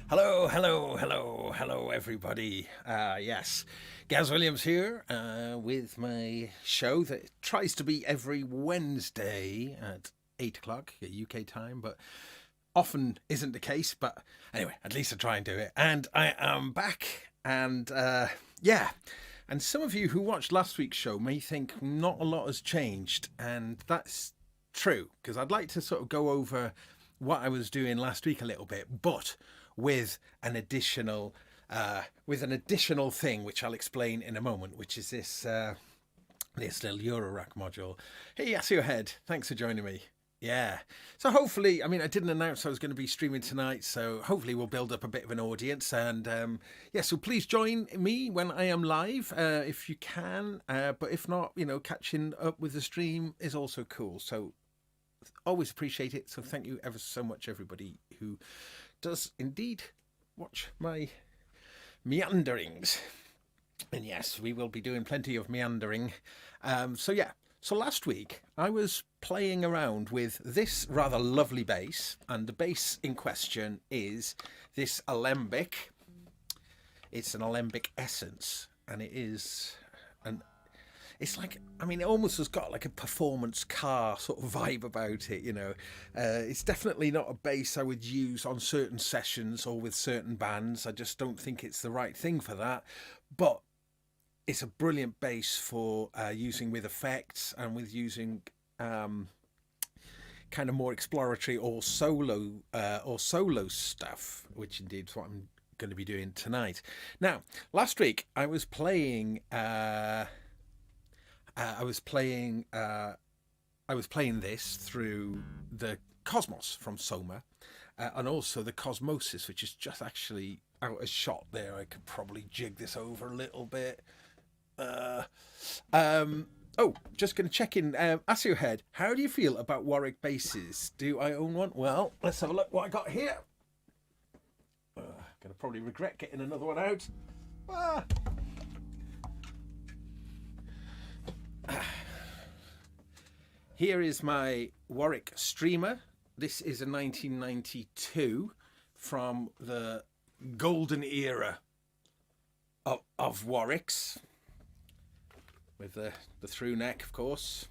Hello, everybody. Yes, Gaz Williams here with my show that tries to be every Wednesday at 8 o'clock UK time, but often isn't the case. But anyway, at least I try and do it. And I am back, and yeah. And some of you who watched last week's show may think not a lot has changed, and that's true, because I'd like to sort of go over what I was doing last week a little bit, but with an additional thing which I'll explain in a moment, which is this little Eurorack module. Hey, Yasio Head, thanks for joining me. Yeah, so hopefully, I mean, I didn't announce I was going to be streaming tonight, so hopefully we'll build up a bit of an audience. And yeah, so please join me when I am live if you can, but if not, catching up with the stream is also cool. So always appreciate it. So thank you ever so much, everybody who does indeed watch my meanderings. And yes, we will be doing plenty of meandering. So last week I was playing around with this rather lovely bass, and the bass in question is this Alembic. It's an Alembic Essence, and it's like, I mean, it almost has got like a performance car sort of vibe about it, It's definitely not a bass I would use on certain sessions or with certain bands. I just don't think it's the right thing for that. But it's a brilliant bass for using with effects and with using kind of more exploratory or solo stuff, which indeed is what I'm going to be doing tonight. Now, last week I was playing this through the Cosmos from Soma, and also the Cosmosis, which is just actually out of shot there. I could probably jig this over a little bit. Just going to check in. Asio Head, how do you feel about Warwick basses? Do I own one? Well, let's have a look what I got here. Gonna probably regret getting another one out. Here is my Warwick Streamer. This is a 1992 from the golden era of Warwicks, with the through neck, of course.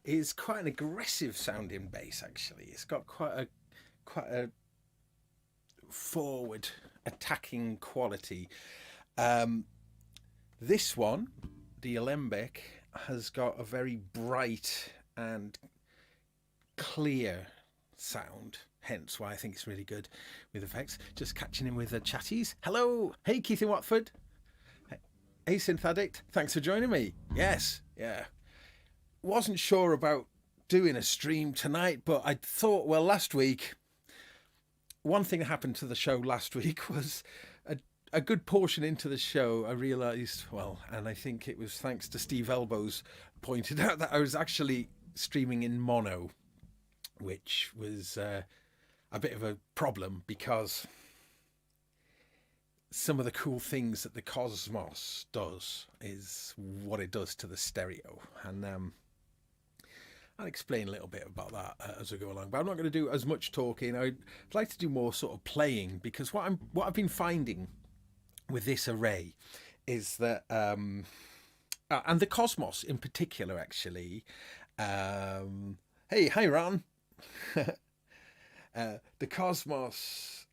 Is quite an aggressive sounding bass, actually. It's got quite a forward attacking quality. This one, the Alembic, has got a very bright and clear sound, hence why I think it's really good with effects. Just catching in with the chatties. Hello, hey Keith in Watford. Hey Synth Addict, thanks for joining me. Yes, yeah. Wasn't sure about doing a stream tonight, but I thought, well, last week, one thing that happened to the show last week was a good portion into the show, I realised, and I think it was thanks to Steve Elbows, pointed out that I was actually streaming in mono, which was a bit of a problem, because some of the cool things that the Cosmos does is what it does to the stereo. And I'll explain a little bit about that as we go along. But I'm not going to do as much talking. I'd like to do more sort of playing, because what I've been finding with this array is that and the Cosmos in particular, actually, hi Ron. The Cosmos,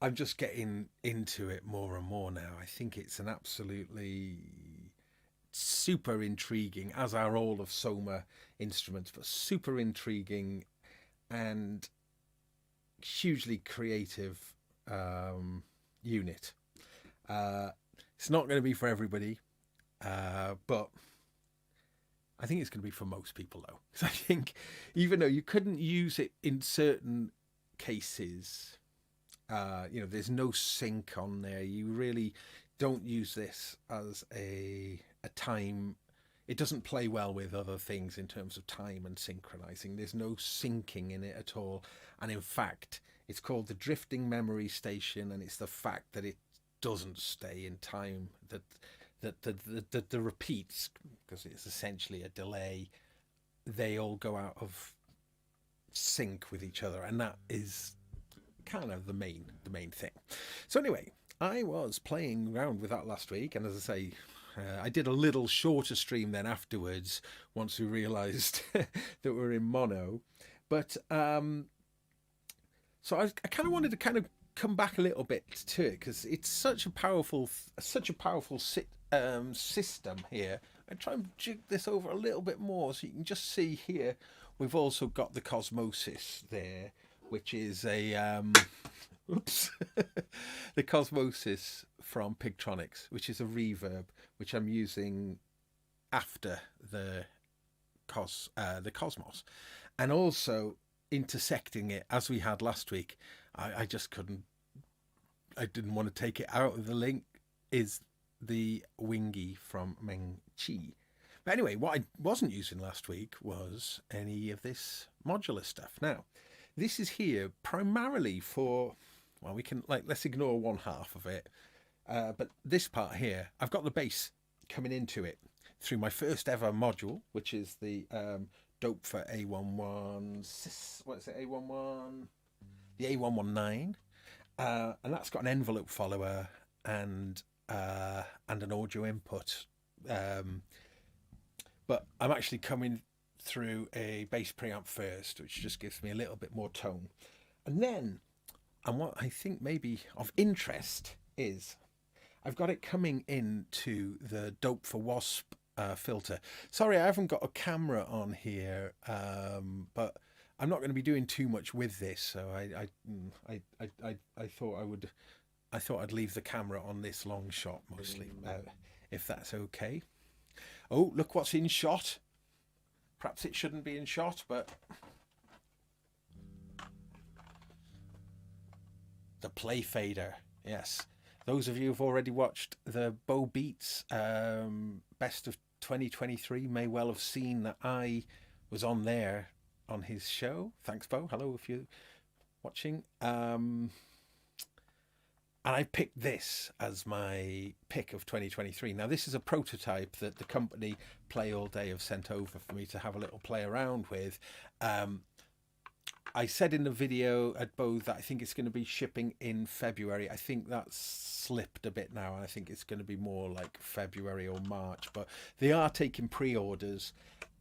I'm just getting into it more and more now. I think it's an absolutely super intriguing, as are all of Soma instruments, but super intriguing and hugely creative unit. It's not going to be for everybody, but I think it's going to be for most people, though. Because I think, even though you couldn't use it in certain cases, there's no sync on there. You really don't use this as a time. It doesn't play well with other things in terms of time and synchronizing. There's no syncing in it at all. And in fact, it's called the drifting memory station, and it's the fact that it doesn't stay in time, that the repeats, because it's essentially a delay, they all go out of sync with each other, and that is kind of the main thing. So anyway, I was playing around with that last week, and as I say, I did a little shorter stream then afterwards once we realised that we're in mono. But so I kind of wanted to kind of come back a little bit to it because it's such a powerful system here. I try and jig this over a little bit more so you can just see here. We've also got the Cosmosis there, which is a oops, the Cosmosis from Pigtronics, which is a reverb, which I'm using after the Cosmos, and also intersecting it as we had last week. I just couldn't. I didn't want to take it out of the link. Is the Wingy from Meng Chi. But anyway, what I wasn't using last week was any of this modular stuff. Now, this is here primarily for, well, we can, like, let's ignore one half of it. But this part here, I've got the bass coming into it through my first ever module, which is the Dope for A11, what is it, A11? The A119. And that's got an envelope follower and an audio input. But I'm actually coming through a bass preamp first, which just gives me a little bit more tone. And then, and what I think maybe of interest is, I've got it coming into the Dope for Wasp filter. Sorry, I haven't got a camera on here, but I'm not going to be doing too much with this, so I thought I'd leave the camera on this long shot mostly, if that's okay. Oh, look what's in shot. Perhaps it shouldn't be in shot, but the play fader. Yes, those of you who've already watched the Bo Beats Best of 2023 may well have seen that I was on there on his show. Thanks, Bo. Hello, if you're watching. And I picked this as my pick of 2023. Now, this is a prototype that the company Play All Day have sent over for me to have a little play around with. I said in the video at both that I think it's going to be shipping in February. I think that's slipped a bit now. I think it's going to be more like February or March. But they are taking pre-orders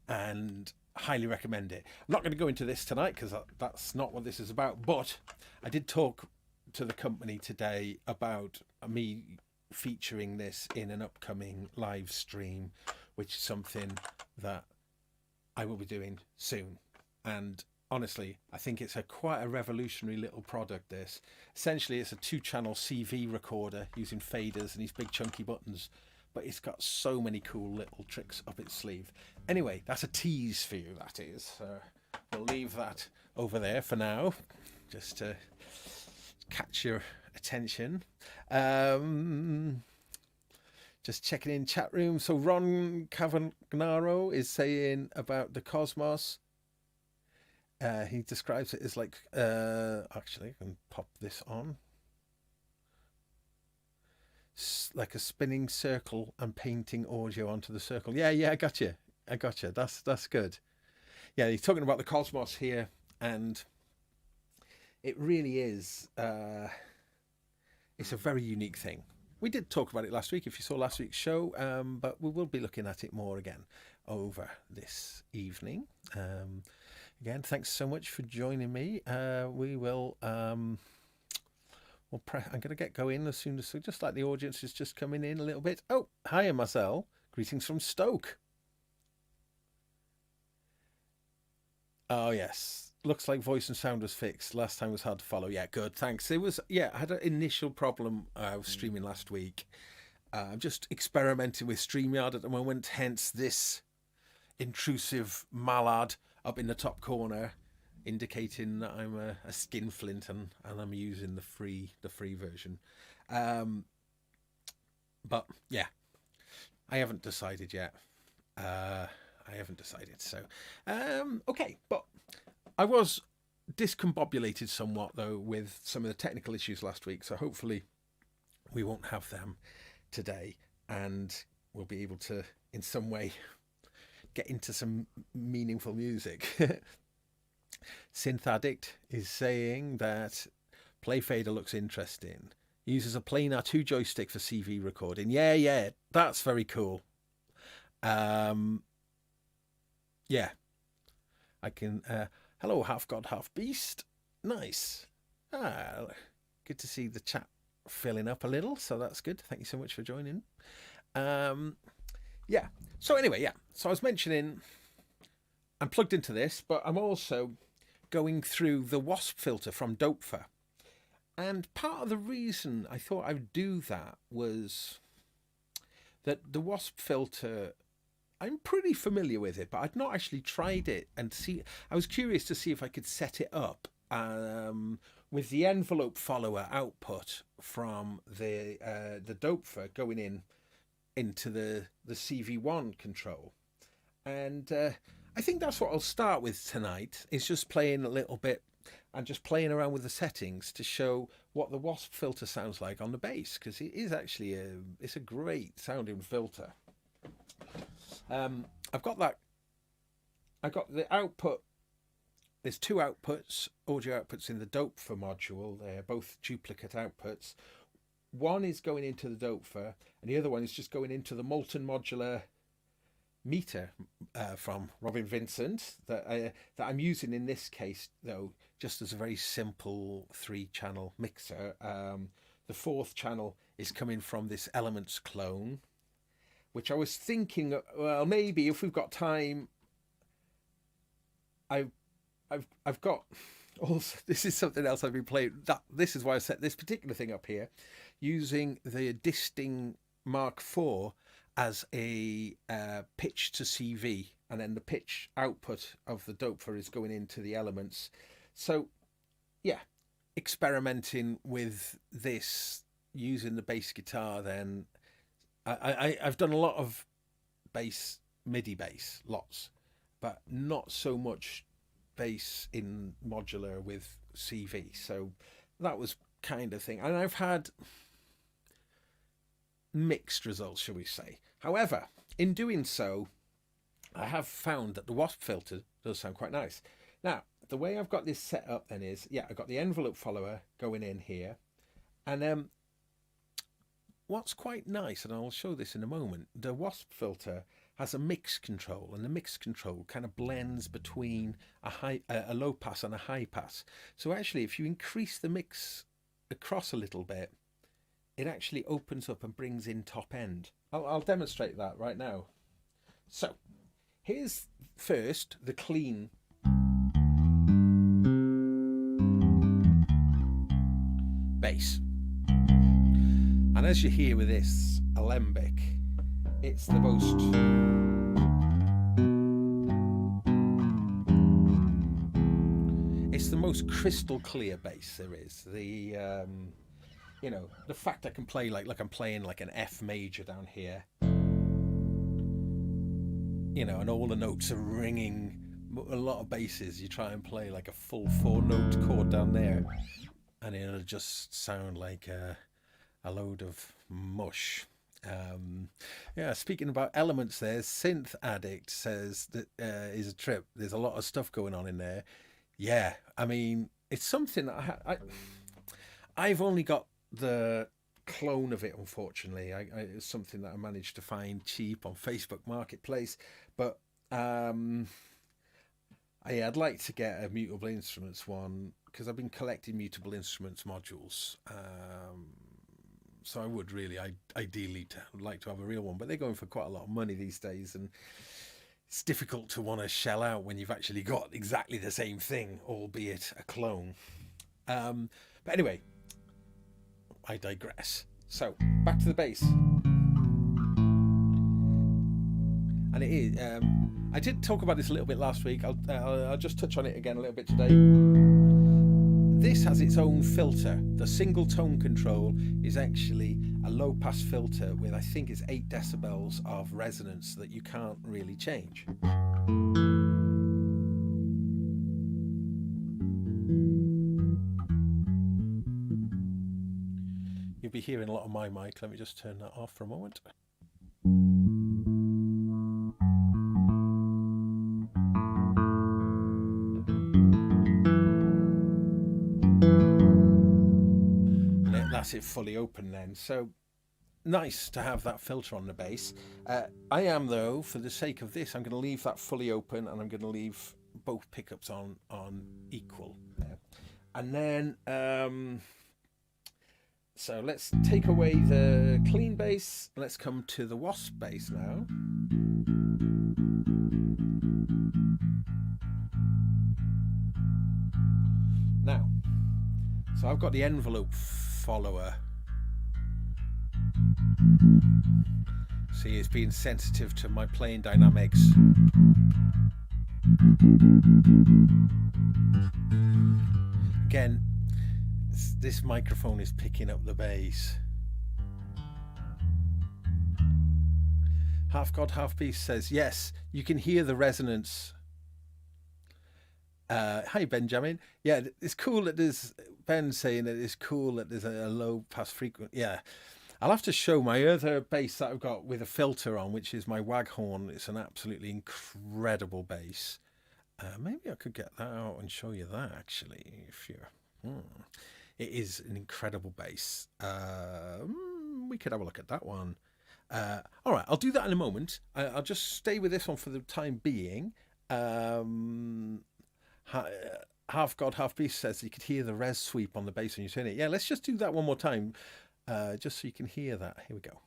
and highly recommend it. I'm not going to go into this tonight because that's not what this is about. But I did talk to the company today about me featuring this in an upcoming live stream, which is something that I will be doing soon. And honestly, I think it's quite a revolutionary little product. This essentially it's a 2-channel CV recorder using faders and these big chunky buttons, but it's got so many cool little tricks up its sleeve. Anyway, that's a tease for you, that is. We'll leave that over there for now, just to catch your attention. Just checking in chat room. So Ron Cavagnaro is saying about the Cosmos. He describes it as like, actually, I can pop this on. Like a spinning circle and painting audio onto the circle. Yeah, I got you. That's good. Yeah, he's talking about the Cosmos here, and it really is. It's a very unique thing. We did talk about it last week, if you saw last week's show, but we will be looking at it more again over this evening. Again, thanks so much for joining me. We will. I'm going to get going as soon as, so just like the audience is just coming in a little bit. Oh, hiya, Marcel. Greetings from Stoke. Oh, yes. Looks like voice and sound was fixed. Last time was hard to follow. Yeah, good. Thanks. It was, I had an initial problem streaming last week. I'm just experimenting with StreamYard at the moment, hence this intrusive mallard up in the top corner, indicating that I'm a skinflint and I'm using the free version. But yeah, I haven't decided yet. So okay, but I was discombobulated somewhat though with some of the technical issues last week, so hopefully we won't have them today, and we'll be able to in some way get into some meaningful music. Synth Addict is saying that Play Fader looks interesting. Uses a planar 2 joystick for CV recording. Yeah, that's very cool. Yeah, I can. Hello, half god, half beast. Nice. Good to see the chat filling up a little, so that's good. Thank you so much for joining. Yeah. So anyway, yeah. So I was mentioning I'm plugged into this, but I'm also going through the WASP filter from Dopefer. And part of the reason I thought I would do that was that the WASP filter, I'm pretty familiar with it, but I'd not actually tried it and see. I was curious to see if I could set it up with the envelope follower output from the Dopefer going into the CV1 control. And I think that's what I'll start with tonight, is just playing a little bit and just playing around with the settings to show what the WASP filter sounds like on the bass, because it is actually it's a great sounding filter. I've got the output. There's two outputs, audio outputs in the Dopefer module. They're both duplicate outputs. One is going into the Dopefer, and the other one is just going into the Molten Modular meter from Robin Vincent that I'm using in this case, though, just as a very simple 3-channel mixer. The 4th channel is coming from this Elements clone, which I was thinking, well, maybe if we've got time, I've got also, this is something else I've been playing. This is why I set this particular thing up here, using the Disting Mark IV as a pitch to CV, and then the pitch output of the Dopefer is going into the Elements. So yeah, experimenting with this using the bass guitar. Then I've done a lot of bass, MIDI bass, lots, but not so much bass in modular with CV. So that was kind of thing, and I've had mixed results, shall we say. However, in doing so, I have found that the WASP filter does sound quite nice. Now, the way I've got this set up then is, yeah, I've got the envelope follower going in here, and what's quite nice, and I'll show this in a moment, the WASP filter has a mix control, and the mix control kind of blends between a low pass and a high pass. So actually, if you increase the mix across a little bit, it actually opens up and brings in top end. I'll demonstrate that right now. So here's first the clean bass. And as you hear with this Alembic, it's the most crystal clear bass there is. You know, the fact I can play like I'm playing like an F major down here, you know, and all the notes are ringing. A lot of basses, you try and play like a full 4-note chord down there, and it'll just sound like a load of mush. Yeah, speaking about Elements there, Synth Addict says that is a trip. There's a lot of stuff going on in there. Yeah, I mean, it's something that I've only got the clone of it, unfortunately. It's something that I managed to find cheap on Facebook Marketplace, but I'd like to get a Mutable Instruments one, because I've been collecting Mutable Instruments modules, so I would really, ideally like to have a real one, but they're going for quite a lot of money these days, and it's difficult to want to shell out when you've actually got exactly the same thing, albeit a clone. But anyway, I digress. So back to the bass, and it is. I did talk about this a little bit last week. I'll just touch on it again a little bit today. This has its own filter. The single tone control is actually a low pass filter with, I think it's 8 decibels of resonance that you can't really change. You'll be hearing a lot of my mic. Let me just turn that off for a moment. that's it fully open then. So nice to have that filter on the bass. I am, though, for the sake of this, I'm going to leave that fully open, and I'm going to leave both pickups on equal there. And then so let's take away the clean bass. Let's come to the wasp bass now. Now, so I've got the envelope follower. See, it's being sensitive to my playing dynamics. Again, this microphone is picking up the bass. Half God, Half Beast says, yes, you can hear the resonance. Hi, Benjamin. Yeah, it's cool that there's, Ben saying that it's cool that there's a low pass frequency. Yeah, I'll have to show my other bass that I've got with a filter on, which is my Waghorn. It's an absolutely incredible bass. Maybe I could get that out and show you that, actually, if you're... It is an incredible bass. We could have a look at that one. All right, I'll do that in a moment. I'll just stay with this one for the time being. Half God, Half Beast says you could hear the res sweep on the bass when you turn it. Yeah, let's just do that one more time, just so you can hear that. Here we go.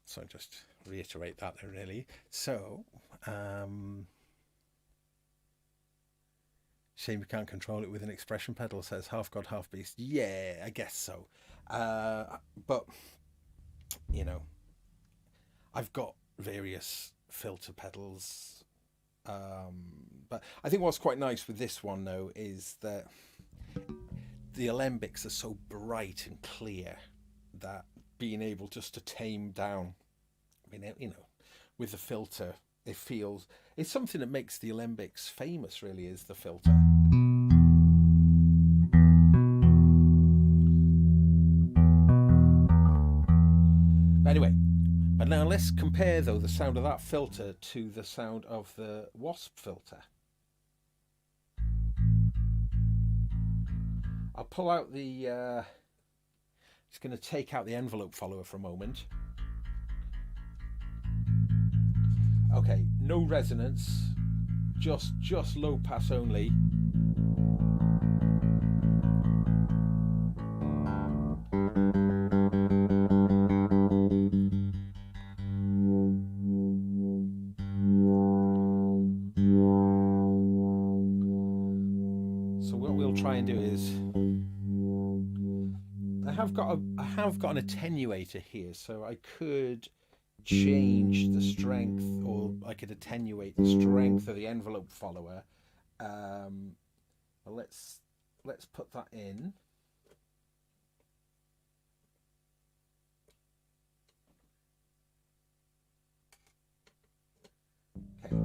So just reiterate that there, really. So, shame you can't control it with an expression pedal, says Half God, Half Beast. Yeah, I guess so. But, you know, I've got various filter pedals. But I think what's quite nice with this one, though, is that the Alembics are so bright and clear that being able just to tame down, you know, with the filter, it's something that makes the Alembics famous, really, is the filter. But anyway, but now let's compare, though, the sound of that filter to the sound of the wasp filter. I'll pull out the just going to take out the envelope follower for a moment. Okay, no resonance, just low pass only. So what we'll try and do is, I have got an attenuator here, so I could change the strength, or I could attenuate the strength of the envelope follower. Well, let's put that in. Okay.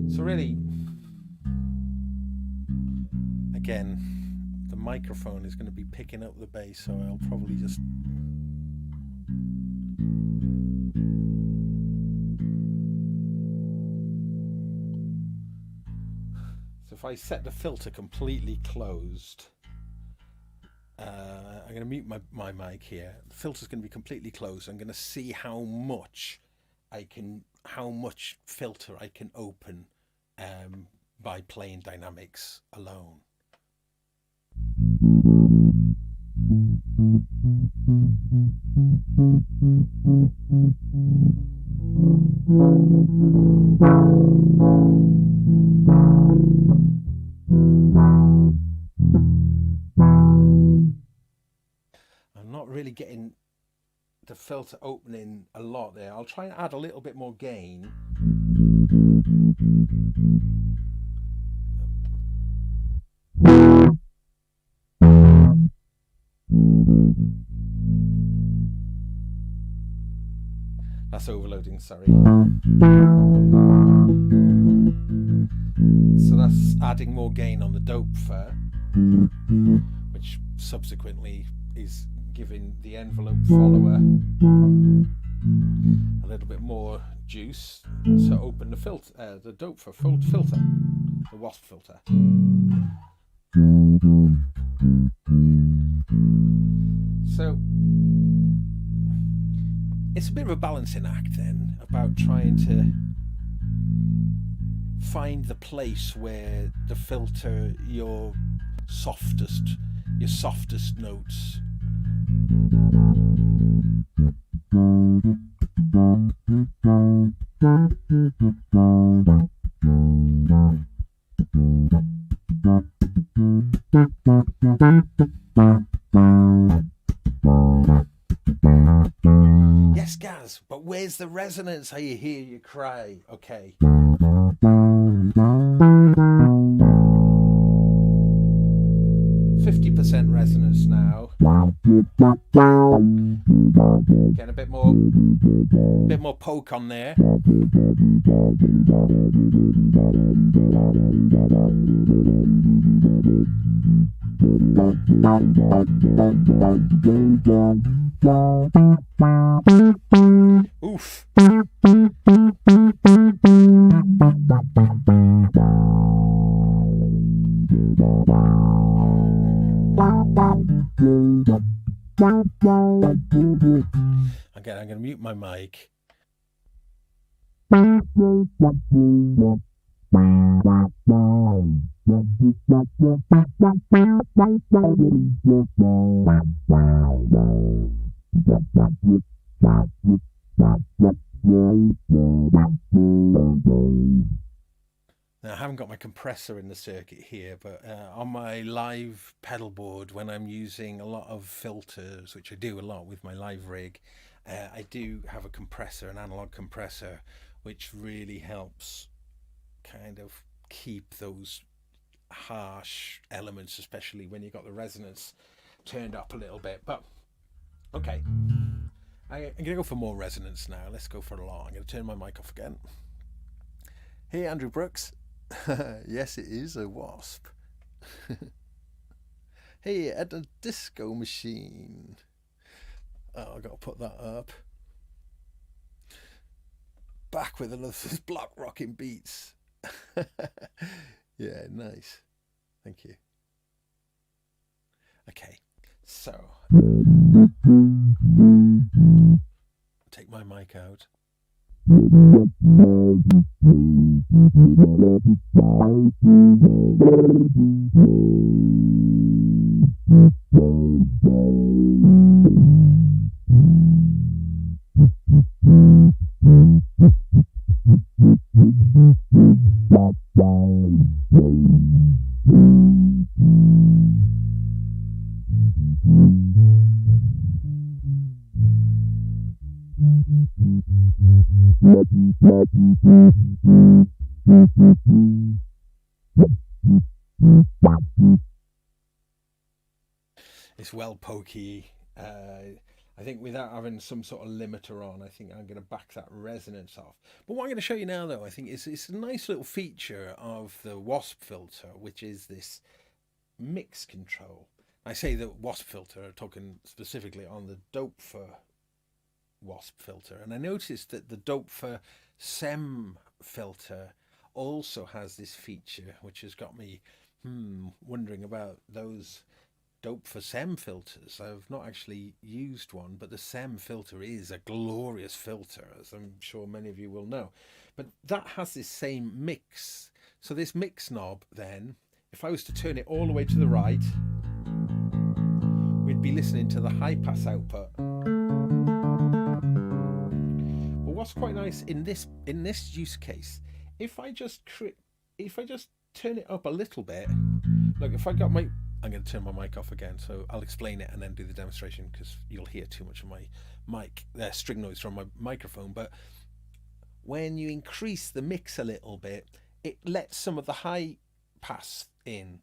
So really, again, the microphone is going to be picking up the bass, so I'll probably just... So if I set the filter completely closed, I'm going to mute my mic here. The filter's going to be completely closed. I'm going to see how much filter I can open by playing dynamics alone. I'm not really really getting the filter opening a lot there. I'll try and add a little bit more gain. That's overloading, sorry. So that's adding more gain on the Doepfer, which subsequently is giving the envelope follower a little bit more juice. So open the filter, the Doepfer filter, the wasp filter. So it's a bit of a balancing act then, about trying to find the place where the filter your softest notes. Yes, Gaz, but where's the resonance? I hear you cry. Okay. 50% resonance now. Get a bit more poke on there. Oof. Again, I'm going to mute my mic. Now, I haven't got my compressor in the circuit here, but on my live pedal board, when I'm using a lot of filters, which I do a lot with my live rig, I do have a compressor, an analog compressor, which really helps kind of keep those harsh elements, especially when you've got the resonance turned up a little bit. But okay, I'm going to go for more resonance now. Let's go for a lot. I'm going to turn my mic off again. Hey, Andrew Brooks. Yes, it is a wasp. Hey, at the disco machine. Oh, I got to put that up. Back with another block rocking beats. Yeah, nice. Thank you. Okay, so take my mic out. It's well pokey. I think without having some sort of limiter on, I think I'm going to back that resonance off. But what I'm going to show you now, though, I think it's a nice little feature of the wasp filter, which is this mix control. I say the wasp filter, I'm talking specifically on the Doepfer wasp filter. And I noticed that the Doepfer SEM filter also has this feature, which has got me wondering about those Doepfer SEM filters. I've not actually used one, but the SEM filter is a glorious filter, as I'm sure many of you will know. But that has this same mix. So this mix knob then, if I was to turn it all the way to the right, we'd be listening to the high pass output. But what's quite nice in this use case, if I just turn it up a little bit, look, if I got my I'm going to turn my mic off again, so I'll explain it and then do the demonstration, because you'll hear too much of my mic string noise from my microphone. But when you increase the mix a little bit, it lets some of the high pass in,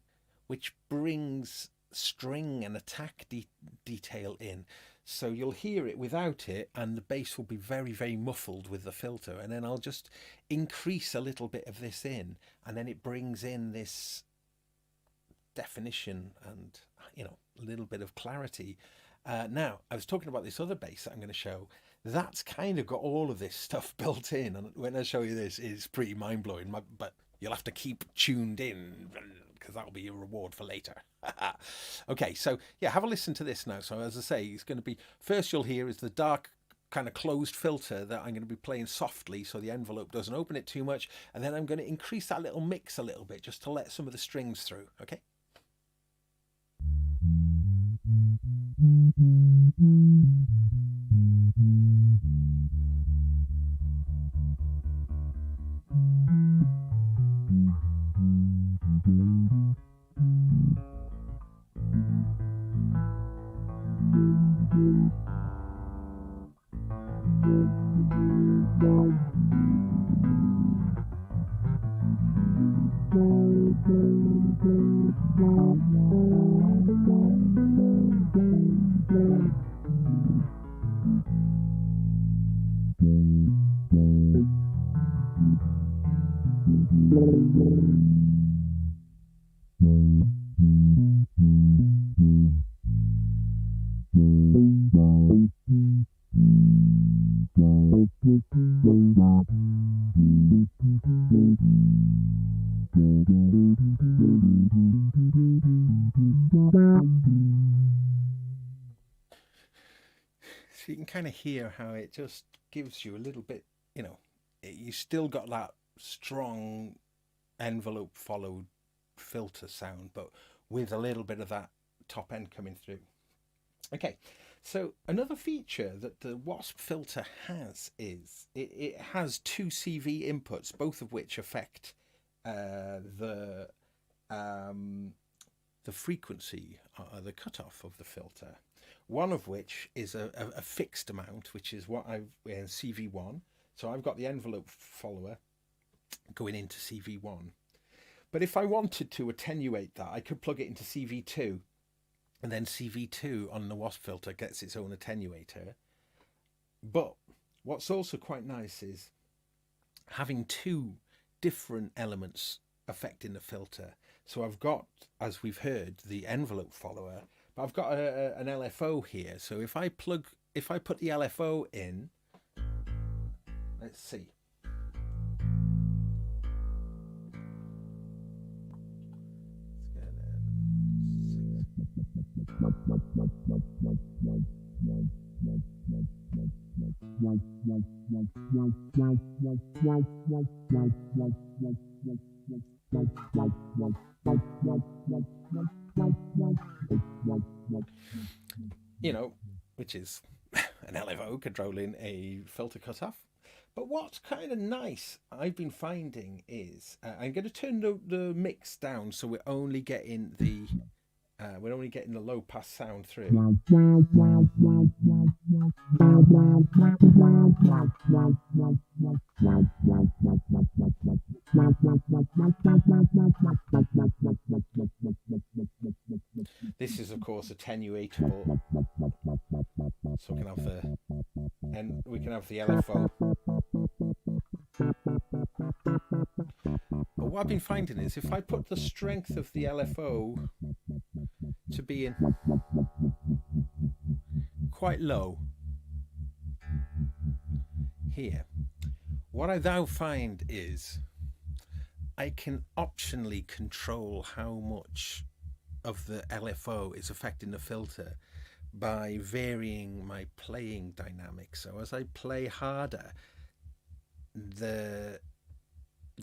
which brings string and attack detail in. So you'll hear it without it, and the bass will be very, very muffled with the filter. And then I'll just increase a little bit of this in, and then it brings in this definition and, you know, a little bit of clarity. Now, I was talking about this other bass that I'm going to show. That's kind of got all of this stuff built in, and when I show you this, it's pretty mind-blowing. But you'll have to keep tuned in, because that'll be a reward for later. Okay, so yeah, have a listen to this now. So as I say, it's going to be, first you'll hear is the dark kind of closed filter that I'm going to be playing softly so the envelope doesn't open it too much, and then I'm going to increase that little mix a little bit just to let some of the strings through. Okay. So you can kind of hear how it just gives you a little bit, you know, you still got that strong envelope followed filter sound, but with a little bit of that top end coming through. Okay, so another feature that the Wasp filter has is it has two CV inputs, both of which affect the frequency, the cutoff of the filter. One of which is a fixed amount, which is what I've in CV1. So I've got the envelope follower going into CV1. But if I wanted to attenuate that, I could plug it into CV2, and then CV2 on the Wasp filter gets its own attenuator. But what's also quite nice is having two different elements affecting the filter. So I've got, as we've heard, the envelope follower, but I've got an LFO here. So if I put the LFO in, let's see. You know, which is an LFO controlling a filter cutoff. But what's kind of nice I've been finding is I'm going to turn the mix down so we're only getting the low pass sound through. This is of course attenuatable, so we can have the LFO. But what I've been finding is if I put the strength of the LFO to be in quite low here, what I now find is I can optionally control how much of the LFO is affecting the filter by varying my playing dynamics. So as I play harder, the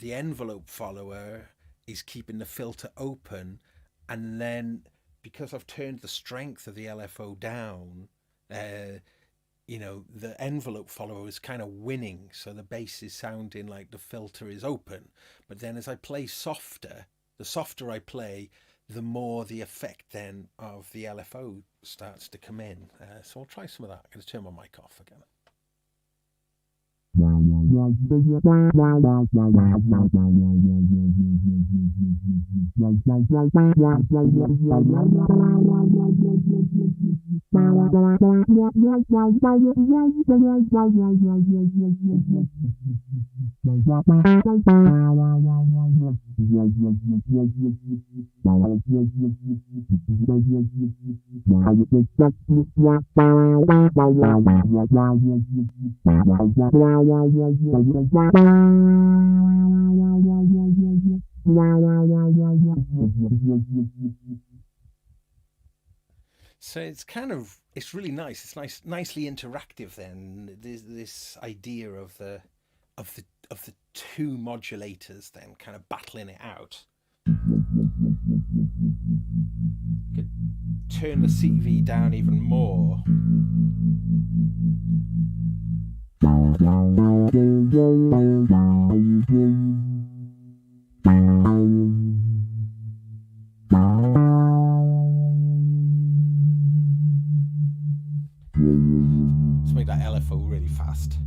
envelope follower is keeping the filter open, and then because I've turned the strength of the LFO down, you know, the envelope follower is kind of winning, so the bass is sounding like the filter is open. But then as I play softer, the softer I play, the more the effect then of the LFO starts to come in. So I'll try some of that. I'm going to turn my mic off again. So it's really nice. It's nicely interactive. Then there's this idea of the two modulators then kind of battling it out. Could turn the CV down even more. Let's make that LFO really fast.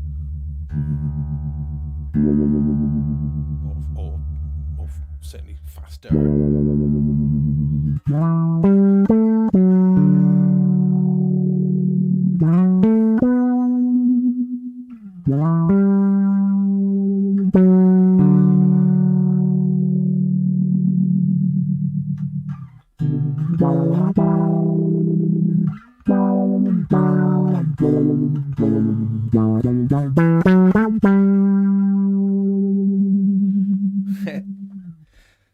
Or certainly faster.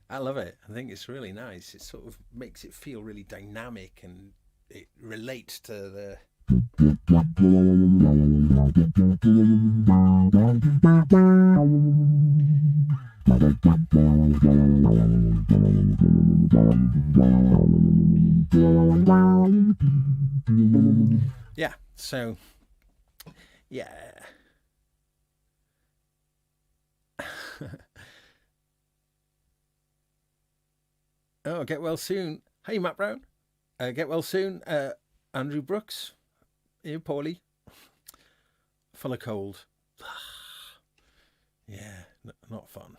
I love it. I think it's really nice. It sort of makes it feel really dynamic, and it relates to the yeah. So yeah. Oh, get well soon. Hey, Matt Brown. Get well soon. Andrew Brooks. Here, Paulie. Full of cold. Yeah, not fun.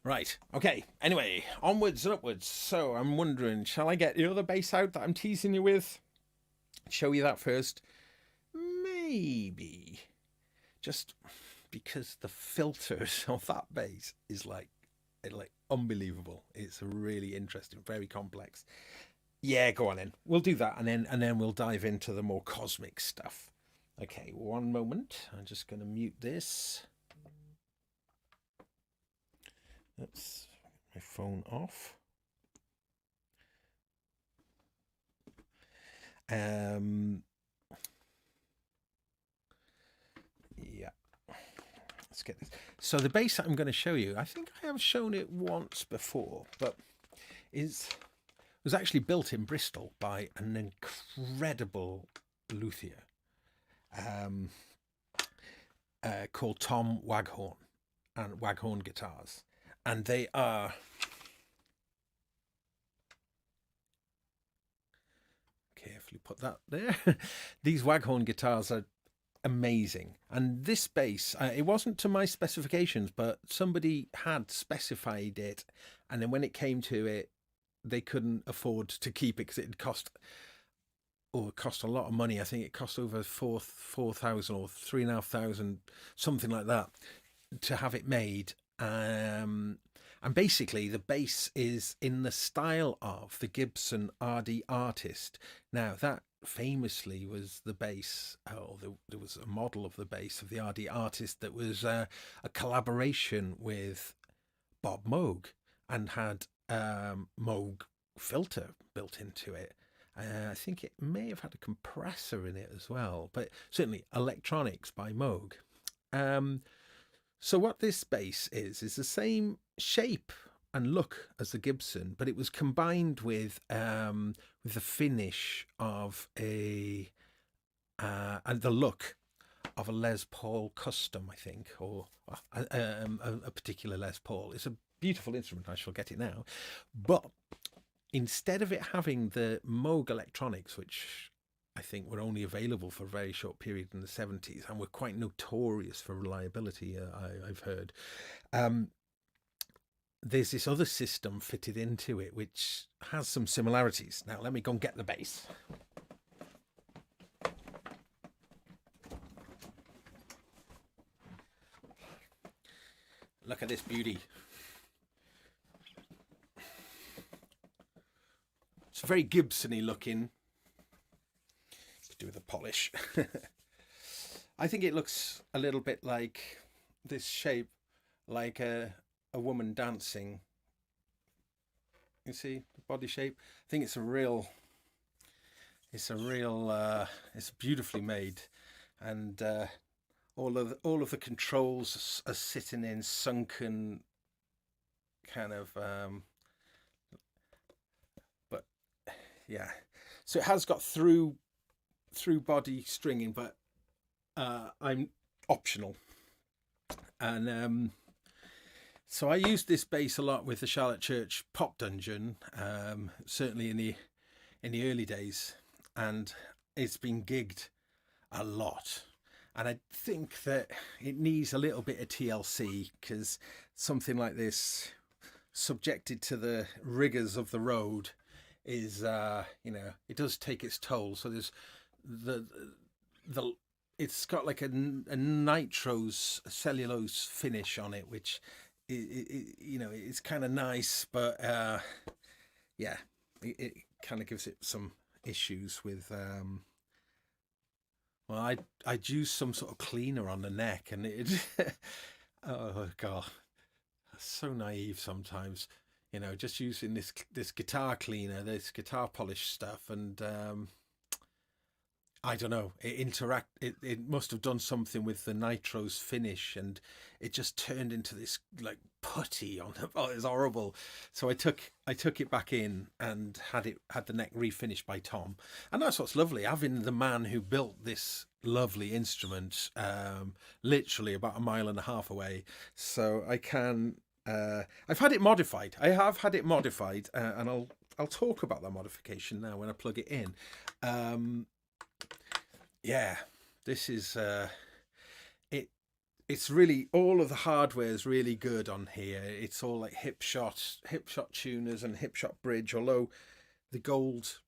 Right. Okay. Anyway, onwards and upwards. So I'm wondering, shall I get the other bass out that I'm teasing you with? Show you that first? Maybe. Just because the filters of that bass is like unbelievable. It's really interesting, very complex. Yeah, go on then. We'll do that, and then we'll dive into the more cosmic stuff. Okay, one moment. I'm just going to mute this. That's my phone off. Yeah. Let's get this. So the bass that I'm going to show you, I think I have shown it once before, but was actually built in Bristol by an incredible luthier called Tom Waghorn, and Waghorn Guitars. And they are carefully put that there. These Waghorn guitars are amazing, and this bass, it wasn't to my specifications, but somebody had specified it, and then when it came to it, they couldn't afford to keep it because it cost a lot of money. I think it cost over 4,000 or 3,500, something like that, to have it made. And basically the bass is in the style of the Gibson RD Artist. Now that famously was the bass, there was a model of the bass of the RD Artist that was a collaboration with Bob Moog, and had Moog filter built into it. I think it may have had a compressor in it as well, but certainly electronics by Moog. So what this bass is the same shape and look as the Gibson, but it was combined with the finish of and the look of a Les Paul Custom, I think, or a particular Les Paul. It's a beautiful instrument. I shall get it now, but instead of it having the Moog electronics, which I think were only available for a very short period in the 70s and were quite notorious for reliability, I've heard, there's this other system fitted into it which has some similarities. Now let me go and get the bass. Look at this beauty. It's very Gibson-y looking. To do with the polish. I think it looks a little bit like this shape, like a woman dancing. You see the body shape? I think it's beautifully made, and all of the controls are sitting in sunken kind of but yeah, so it has got through body stringing, but I'm optional. And so I used this bass a lot with the Charlotte Church Pop Dungeon, certainly in the early days, and it's been gigged a lot. And I think that it needs a little bit of TLC, because something like this, subjected to the rigors of the road, is it does take its toll. So there's it's got like a nitrose cellulose finish on it, which it's kind of nice, but it kind of gives it some issues with well, I'd use some sort of cleaner on the neck, and it oh god, so naive sometimes, just using this guitar cleaner, this guitar polish stuff, and I don't know, it must have done something with the nitrose finish, and it just turned into this like putty on the, oh, it's horrible. So I took it back in and had the neck refinished by Tom, and that's what's lovely, having the man who built this lovely instrument literally about 1.5 miles away. So I can I've had it modified. I have had it modified, and I'll talk about that modification now when I plug it in. Yeah, this is it's really, all of the hardware is really good on here. It's all like hip shot tuners and hip shot bridge, although the gold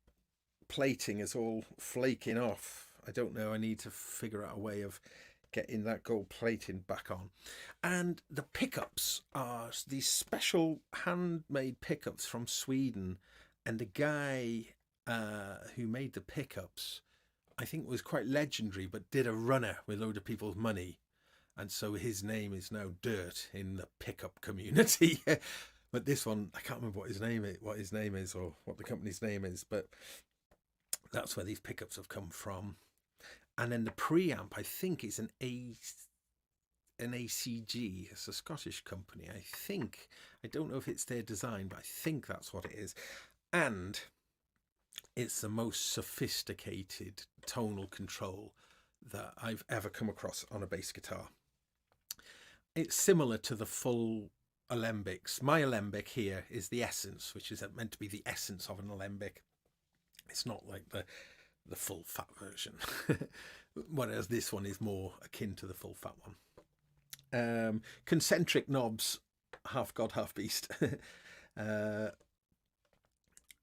plating is all flaking off. I don't know, I need to figure out a way of getting that gold plating back on. And the pickups are these special handmade pickups from Sweden, and the guy who made the pickups, I think, was quite legendary, but did a runner with a load of people's money, and so his name is now dirt in the pickup community. But this one, I can't remember what his name is or what the company's name is, but that's where these pickups have come from. And then the preamp, I think, is an ACG. It's a Scottish company, I think. I don't know if it's their design, but I think that's what it is. And it's the most sophisticated tonal control that I've ever come across on a bass guitar. It's similar to the full Alembics. My Alembic here is the Essence, which is meant to be the essence of an Alembic. It's not like the full fat version, whereas this one is more akin to the full fat one. Concentric knobs, half god, half beast.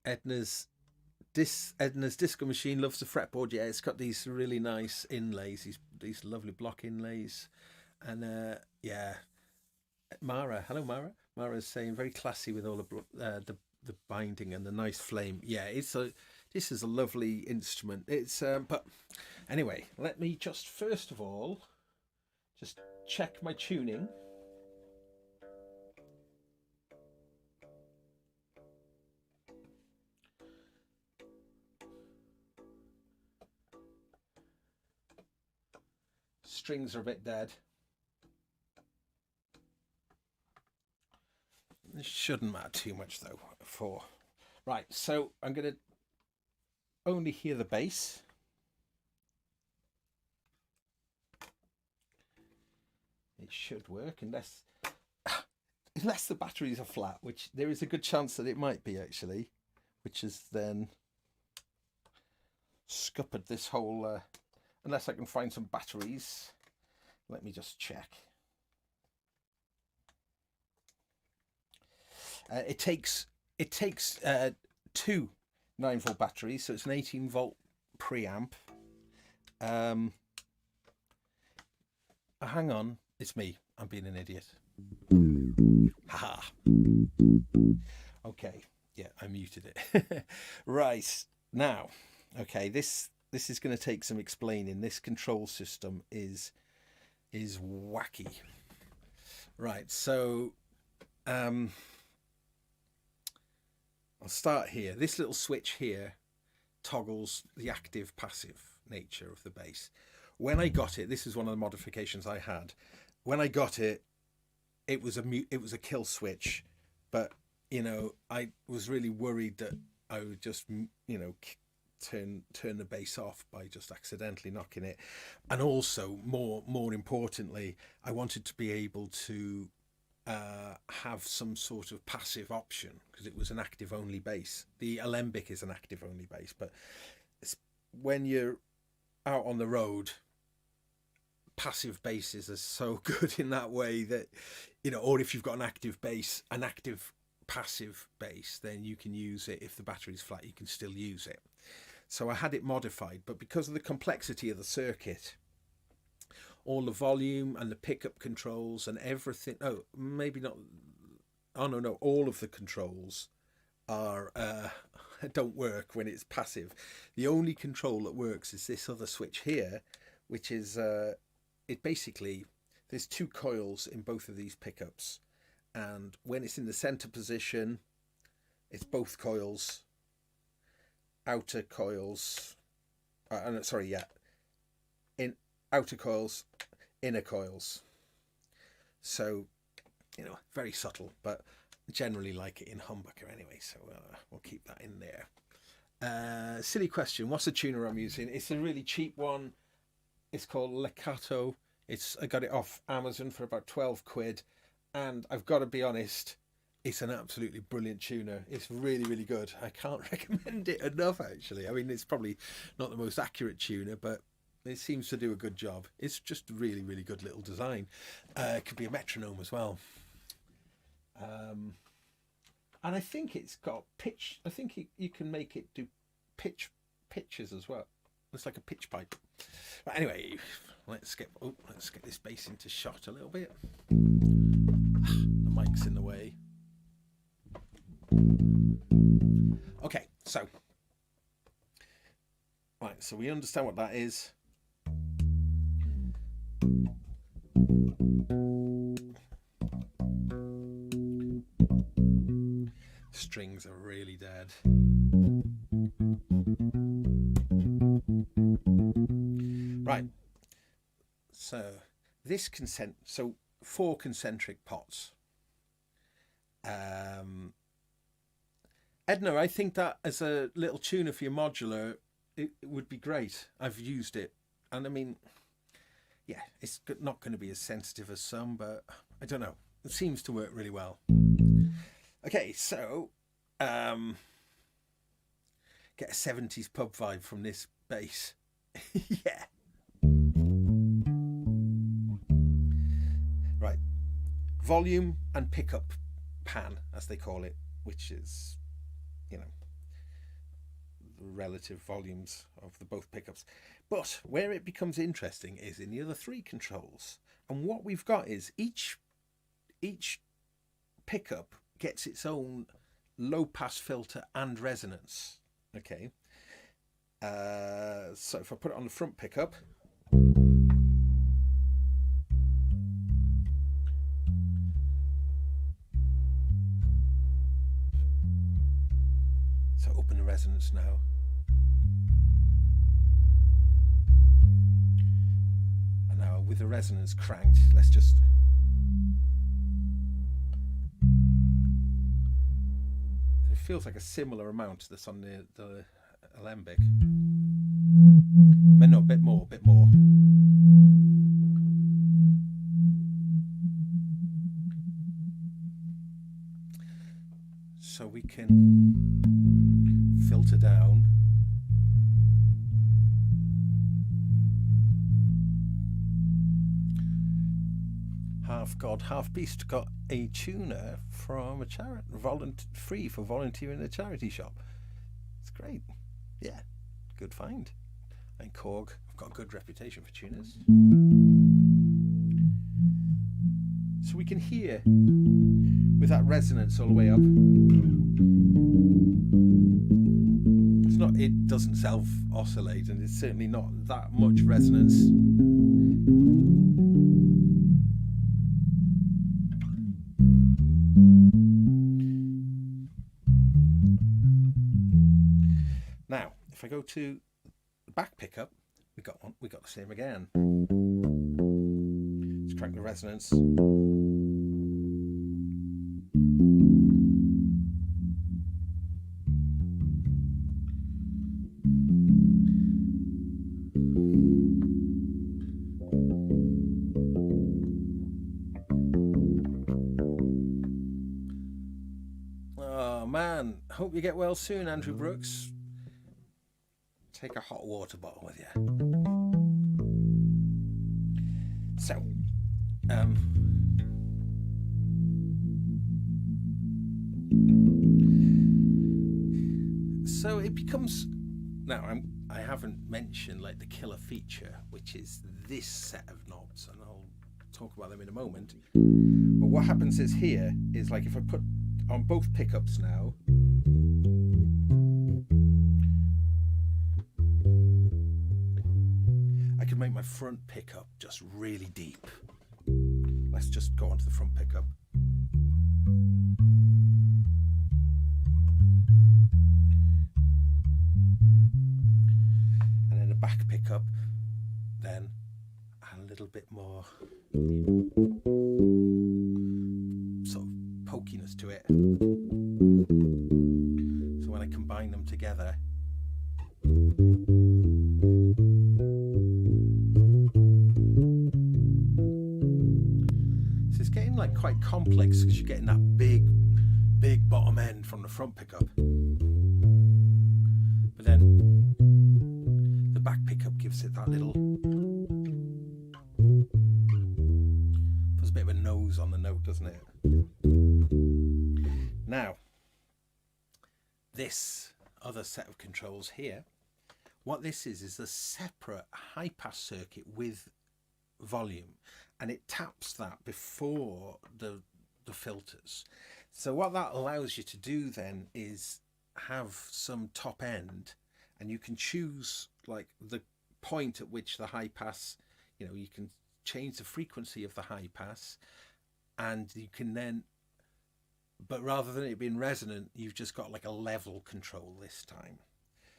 Edna's Disco Machine loves the fretboard. Yeah, it's got these really nice inlays, these lovely block inlays. And yeah, Mara, hello Mara. Mara's saying very classy with all the binding and the nice flame. Yeah, this is a lovely instrument. It's but anyway, let me just first of all just check my tuning. Strings are a bit dead. This shouldn't matter too much though. Right, so I'm going to only hear the bass. It should work unless the batteries are flat, which there is a good chance that it might be actually. which has then scuppered this whole, unless I can find some batteries. Let me just check. It takes 2 9-volt batteries, so it's an 18-volt preamp. Hang on, it's me. I'm being an idiot. Haha. Okay, yeah, I muted it. Right, now, okay, this is going to take some explaining. This control system is wacky. Right, so I'll start here. This little switch here toggles the active passive nature of the bass. When I got it, this is one of the modifications I had. When I got it, it was a kill switch, but you know, I was really worried that I would just, you know, turn the bass off by just accidentally knocking it. And also, more importantly, I wanted to be able to have some sort of passive option, because it was an active only bass. The Alembic is an active only bass, but when you're out on the road, passive basses are so good in that way that, you know, or if you've got an active bass, an active passive bass, then you can use it. If the battery's flat, you can still use it. So I had it modified, but because of the complexity of the circuit, all the volume and the pickup controls and everything, all of the controls are don't work when it's passive. The only control that works is this other switch here, which is it basically, there's 2 coils in both of these pickups, and when it's in the center position, it's both coils, outer coils, in outer coils, inner coils. So, you know, very subtle, but generally like it in humbucker anyway, so we'll keep that in there. Silly question, what's the tuner I'm using? It's a really cheap one. It's called Legato. I got it off Amazon for about 12 quid, and I've got to be honest, it's an absolutely brilliant tuner. It's really, really good. I can't recommend it enough, actually. I mean, it's probably not the most accurate tuner, but it seems to do a good job. It's just a really, really good little design. It could be a metronome as well. And I think it's got pitch. I think you can make it do pitches as well. It's like a pitch pipe. But anyway, let's get this bass into shot a little bit. The mic's in the way. Okay, so right, so we understand what that is. Strings are really dead. Right, so this so 4 concentric pots. Edna, I think that as a little tuner for your modular, it would be great. I've used it, and I mean, yeah, it's not going to be as sensitive as some, but I don't know. It seems to work really well. Okay, so get a 70s pub vibe from this bass. Yeah. Right. Volume and pickup pan, as they call it, which is, you know, the relative volumes of the both pickups. But where it becomes interesting is in the other 3 controls. And what we've got is each pickup gets its own low pass filter and resonance. Okay. So if I put it on the front pickup, so open the resonance now. And now with the resonance cranked, let's just feels like a similar amount that's on the Alembic. No, a bit more. So we can filter down. Half God, half beast got a tuner from a charity, free for volunteering in a charity shop. It's great. Yeah, good find. And Korg, I've got a good reputation for tuners. So we can hear with that resonance all the way up. It's not, it doesn't self oscillate, and it's certainly not that much resonance. Now, if I go to the back pickup, we got the same again. Let's crank the resonance. Oh man, hope you get well soon, Andrew Brooks. Take a hot water bottle with you. So it becomes, now I haven't mentioned like the killer feature, which is this set of knobs, and I'll talk about them in a moment. But what happens is here is like if I put on both pickups now, I can make my front pickup just really deep. Let's just go onto the front pickup. And then the back pickup, then a little bit more sort of pokiness to it. So when I combine them together, so it's getting like quite complex because you're getting that big bottom end from the front pickup, but then the back pickup gives it that little, puts a bit of a nose on the note, doesn't it? Now, this other set of controls here, what this is a separate high pass circuit with volume, and it taps that before the filters. So what that allows you to do then is have some top end, and you can choose like the point at which the high pass, you know, you can change the frequency of the high pass, and you can then, but rather than it being resonant, you've just got like a level control this time.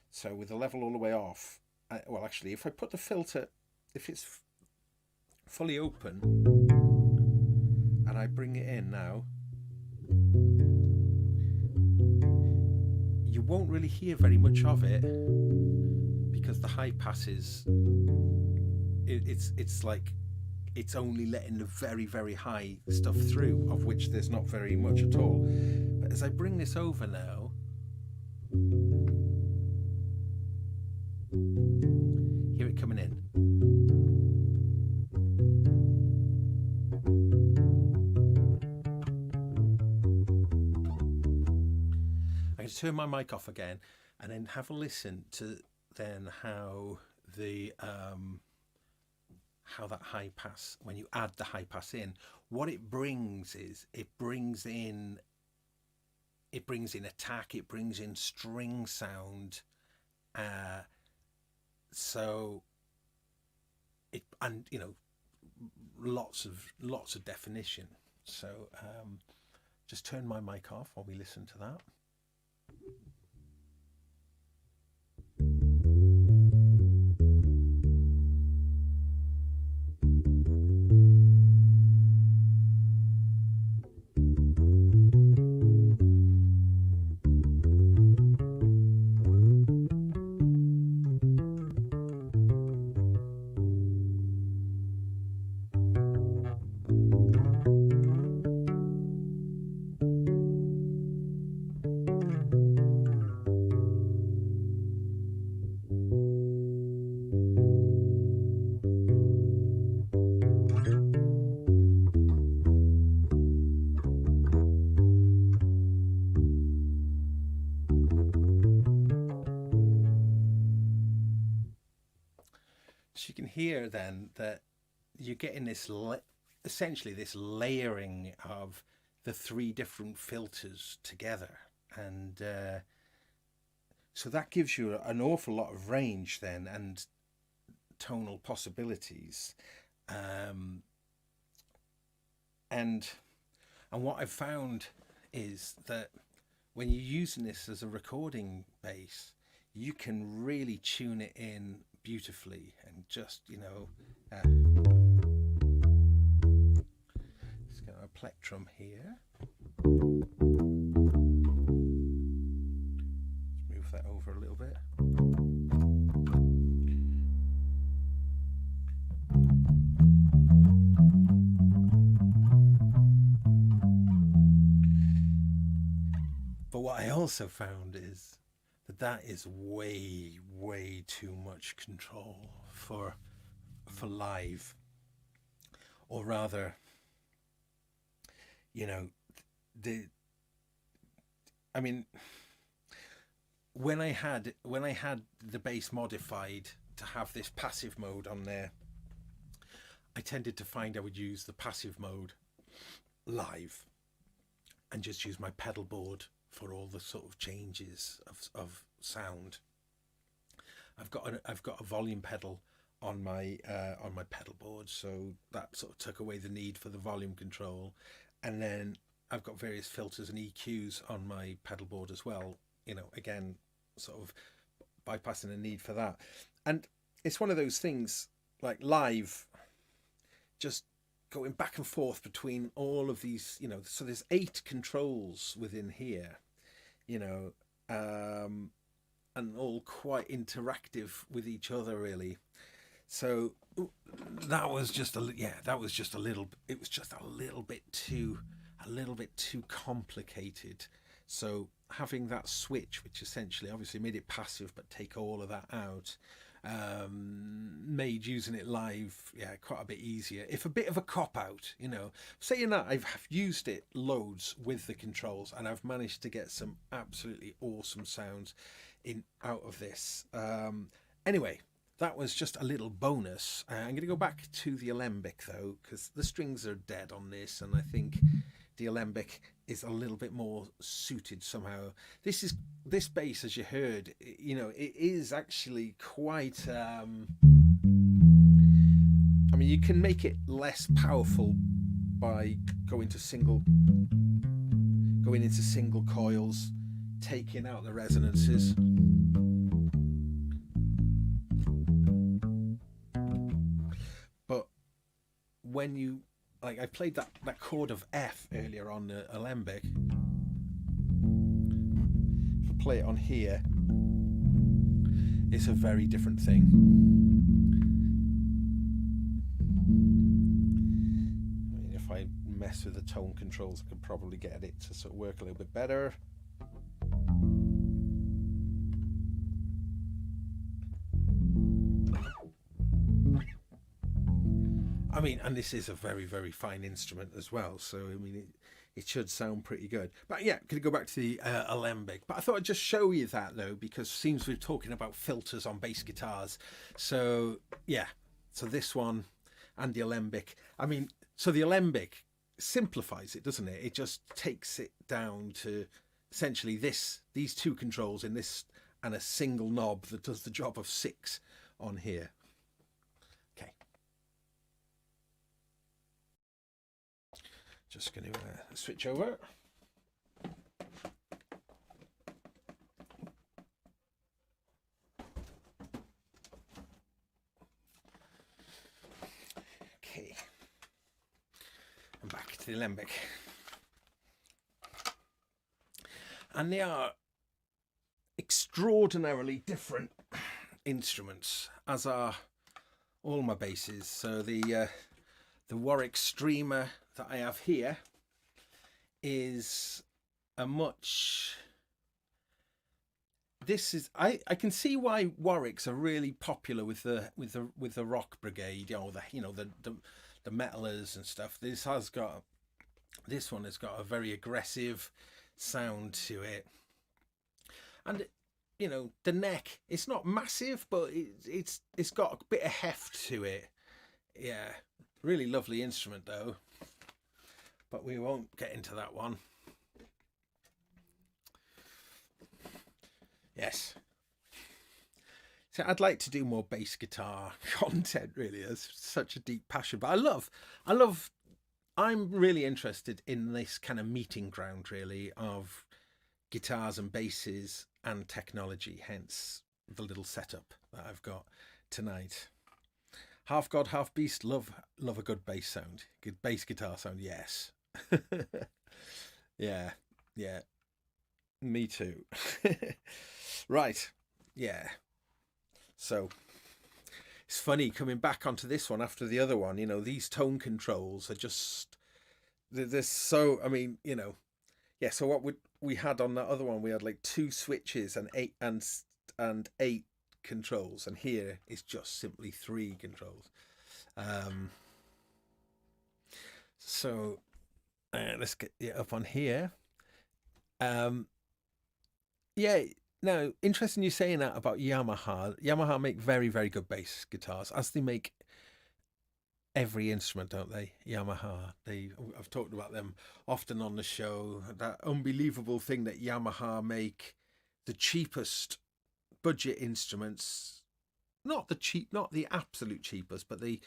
So with the level all the way off, well actually if I put the filter, if it's fully open and I bring it in now, you won't really hear very much of it because the high pass is, it's like it's only letting the very high stuff through, of which there's not very much at all. But as I bring this over now, hear it coming in. I can turn my mic off again and then have a listen to then how the how that high pass, when you add the high pass in, what it brings is it brings in attack, it brings in string sound, so it, and you know, lots of definition. So just turn my mic off while we listen to that. So you can hear then that you're getting this essentially this layering of the three different filters together, and so that gives you an awful lot of range then and tonal possibilities. And what I've found is that when you're using this as a recording bass, you can really tune it in beautifully and just, you know, let's get a plectrum here. Let's move that over a little bit. But what I also found is that is way too much control for live, or rather, you know, I mean, when I had the bass modified to have this passive mode on there, I tended to find I would use the passive mode live and just use my pedal board for all the sort of changes of sound. I've got a volume pedal on my pedal board, so that sort of took away the need for the volume control. And then I've got various filters and EQs on my pedal board as well, you know, again sort of bypassing the need for that. And it's one of those things, like live, just going back and forth between all of these, you know, so there's 8 controls within here, you know, and all quite interactive with each other, really. So that was just a little bit too complicated. So having that switch, which essentially obviously made it passive but take all of that out, made using it live quite a bit easier, if a bit of a cop out, you know. Saying that, I've used it loads with the controls and I've managed to get some absolutely awesome sounds out of this. Anyway, that was just a little bonus. I'm going to go back to the Alembic though, because the strings are dead on this, and I think the Alembic is a little bit more suited somehow. This bass, as you heard, you know, it is actually quite I mean, you can make it less powerful by going into single coils, taking out the resonances. But when you, like, I played that chord of F earlier on the Alembic. If I play it on here, it's a very different thing. I mean, if I mess with the tone controls, I could probably get it to sort of work a little bit better. I mean, and this is a very, very fine instrument as well, so I mean, it should sound pretty good. But yeah, going to go back to the Alembic. But I thought I'd just show you that though, because it seems we're talking about filters on bass guitars. So yeah, so this one and the Alembic. I mean, so the Alembic simplifies it, doesn't it? It just takes it down to essentially these 2 controls in this and a single knob that does the job of 6 on here. Just going to switch over. Okay. And back to the Alembic. And they are extraordinarily different instruments, as are all my basses. So the Warwick Streamer that I have here is a much, this is, I can see why Warwicks are really popular with the rock brigade, you know, the metalers and stuff. This one has got a very aggressive sound to it, and you know, the neck, it's not massive, but it's got a bit of heft to it. Yeah, really lovely instrument though, but we won't get into that one. Yes. So I'd like to do more bass guitar content, really. It's such a deep passion, but I'm really interested in this kind of meeting ground, really, of guitars and basses and technology, hence the little setup that I've got tonight. Half god, half beast, love a good bass sound. Good bass guitar sound, yes. Yeah, me too. Right, yeah. So it's funny coming back onto this one after the other one. You know, these tone controls are just, they're so, I mean, you know, yeah. So what we had on that other one, we had like 2 switches and 8 controls, and here it's just simply 3 controls. So let's get it up on here. Yeah. Now, interesting you saying that about Yamaha. Yamaha make very, very good bass guitars, as they make every instrument, don't they? Yamaha. I've talked about them often on the show. That unbelievable thing that Yamaha make the cheapest budget instruments. Not the absolute cheapest, but they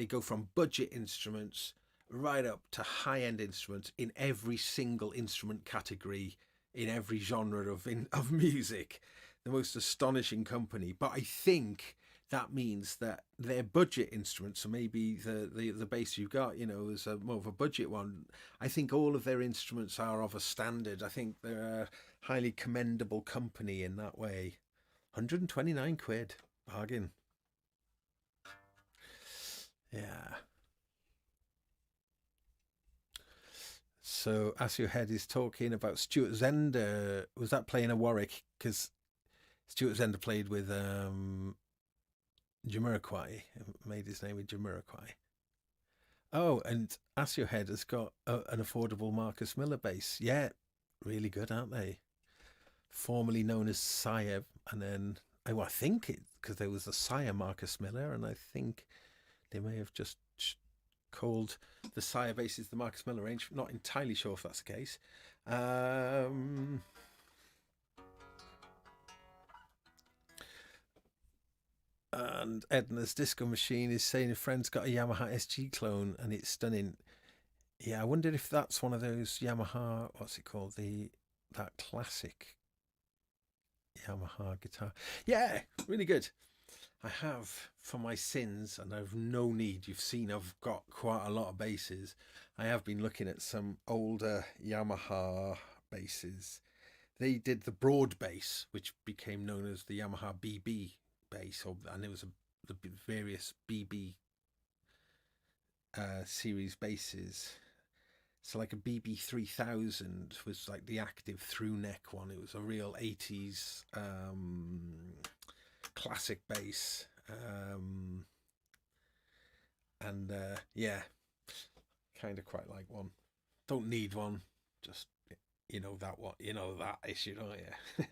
go from budget instruments right up to high-end instruments in every single instrument category, in every genre of music. The most astonishing company. But I think that means that their budget instruments, so maybe the bass you've got, you know, is more of a budget one. I think all of their instruments are of a standard. I think they're a highly commendable company in that way. 129 quid, bargain. Yeah. So As Your Head is talking about Stuart Zender. Was that playing a Warwick? Because Stuart Zender played with Jamiroquai, made his name with Jamiroquai. Oh, and As Your Head has got an affordable Marcus Miller bass. Yeah, really good, aren't they? Formerly known as Sire, and then I think it, because there was a Sire Marcus Miller, and I think they may have just called the Sire basses the Marcus Miller range. Not entirely sure if that's the case. And Edna's Disco Machine is saying a friend's got a Yamaha SG clone and it's stunning. Yeah, I wonder if that's one of those Yamaha, what's it called, that classic Yamaha guitar. Yeah, really good. I have, for my sins, and I've no need, you've seen I've got quite a lot of basses. I have been looking at some older Yamaha basses. They did the broad bass, which became known as the Yamaha BB bass, and there was the various BB series basses. So like a BB 3000 was like the active through neck one. It was a real 80s classic bass, and yeah, kind of quite like one. Don't need one, just you know that issue, don't you?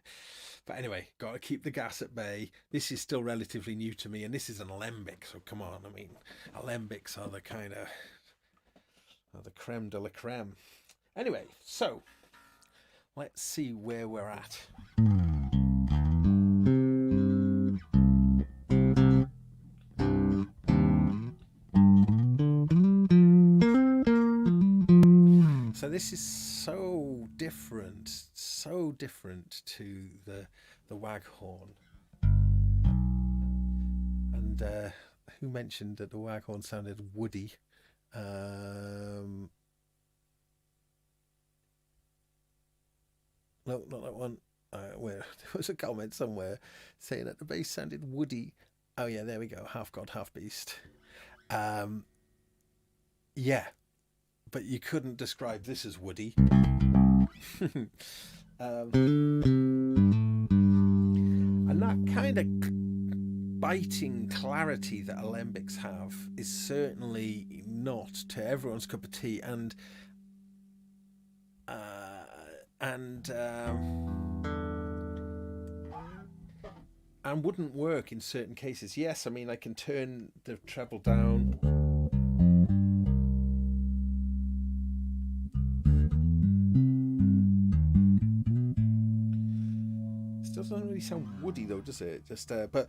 But anyway, got to keep the gas at bay. This is still relatively new to me, and this is an Alembic, so come on. I mean, Alembics are the kind of the creme de la creme. Anyway, so let's see where we're at. So this is so different to the Waghorn. And who mentioned that the Waghorn sounded woody? No, not that one. Where there was a comment somewhere saying that the bass sounded woody. Oh yeah, there we go. Half god, half beast. Yeah, but you couldn't describe this as woody. And that kind of biting clarity that Alembics have is certainly not to everyone's cup of tea, and and wouldn't work in certain cases. Yes, I mean, I can turn the treble down. Still doesn't really sound woody though, does it? Just, but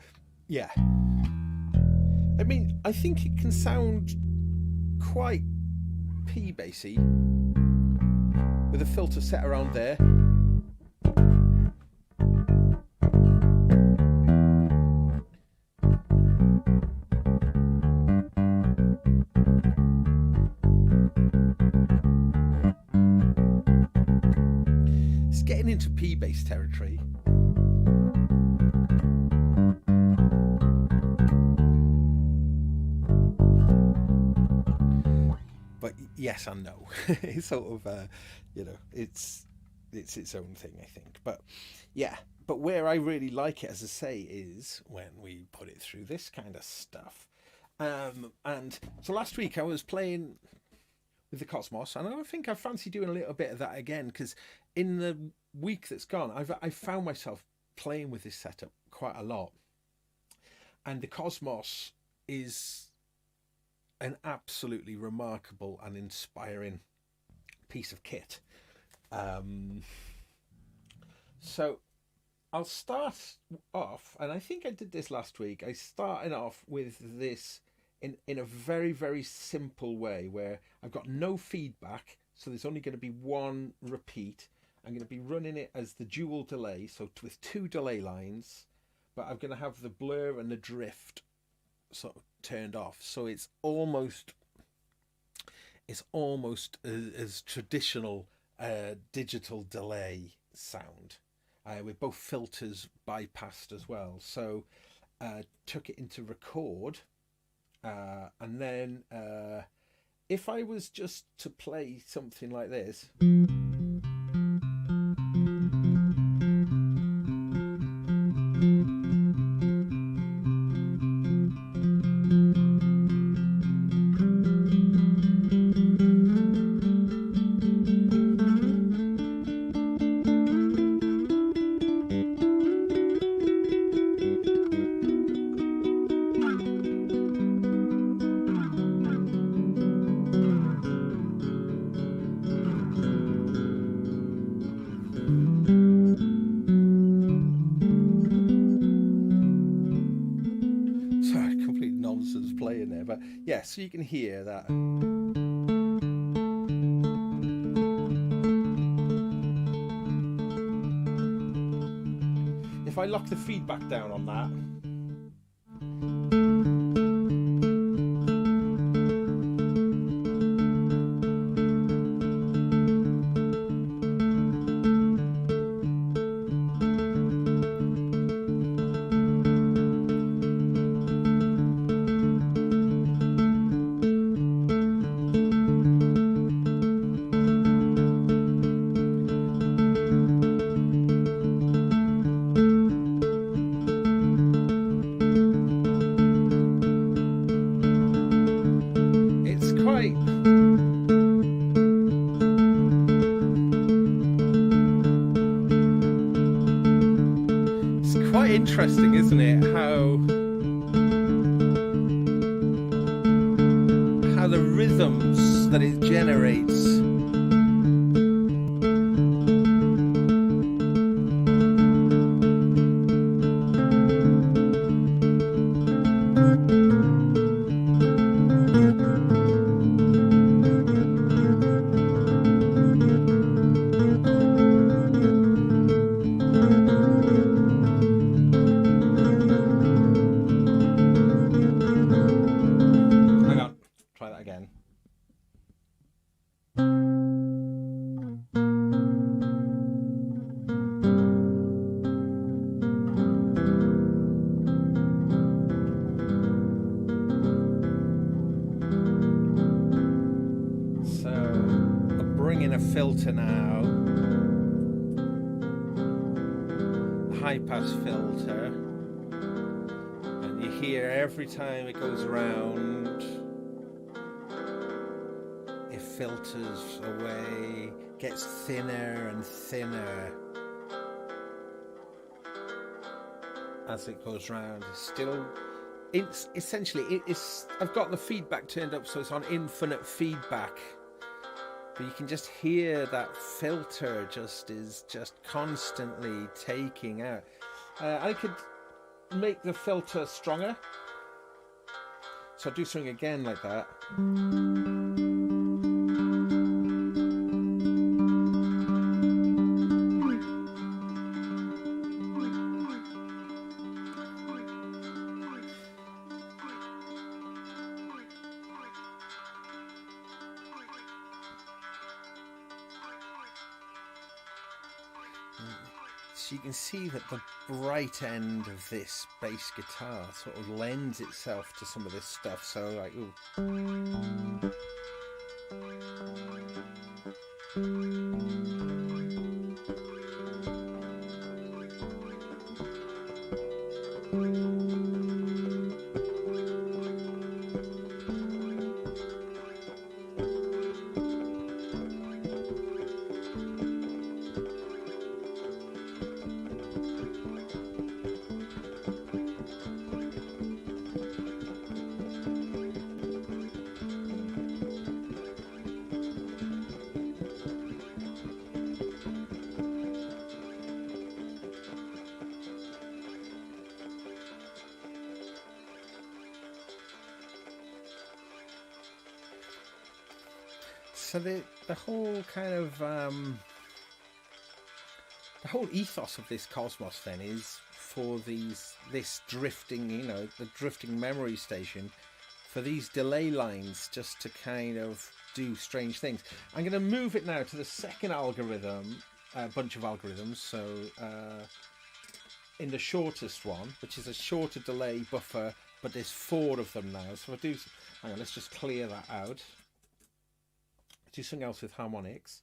yeah. I mean, I think it can sound quite P-bassy with a filter set around there. It's getting into P-bass territory. But yes and no. It's sort of, you know, it's its own thing, I think. But yeah, but where I really like it, as I say, is when we put it through this kind of stuff. And so last week I was playing with the Cosmos, and I think I fancy doing a little bit of that again, because in the week that's gone, I've found myself playing with this setup quite a lot. And the Cosmos is an absolutely remarkable and inspiring piece of kit. So I'll start off, and I think I did this last week. I started off with this in a very, very simple way where I've got no feedback, so there's only going to be one repeat. I'm going to be running it as the dual delay, so with 2 delay lines, but I'm going to have the blur and the drift sort of turned off, so it's almost as traditional digital delay sound, with both filters bypassed as well. So took it into record, and then if I was just to play something like this, playing there, but yeah, so you can hear that. If I lock the feedback down on that, interesting, isn't it, how the rhythms that it generates filter now, high pass filter, and you hear every time it goes around, it filters away, gets thinner and thinner. as it goes round. It's still, it's essentially, I've got the feedback turned up so it's on infinite feedback, but you can just hear that filter is just constantly taking out. I could make the filter stronger, so I'll do something again like that. So you can see that the bright end of this bass guitar sort of lends itself to some of this stuff. So like, ooh. So the whole kind of the whole ethos of this Cosmos then is for this drifting, you know, the drifting memory station, for these delay lines just to kind of do strange things. I'm going to move it now to the second algorithm, bunch of algorithms. So in the shortest one, which is a shorter delay buffer, but there's 4 of them now. So hang on, let's just clear that out. Do something else with harmonics.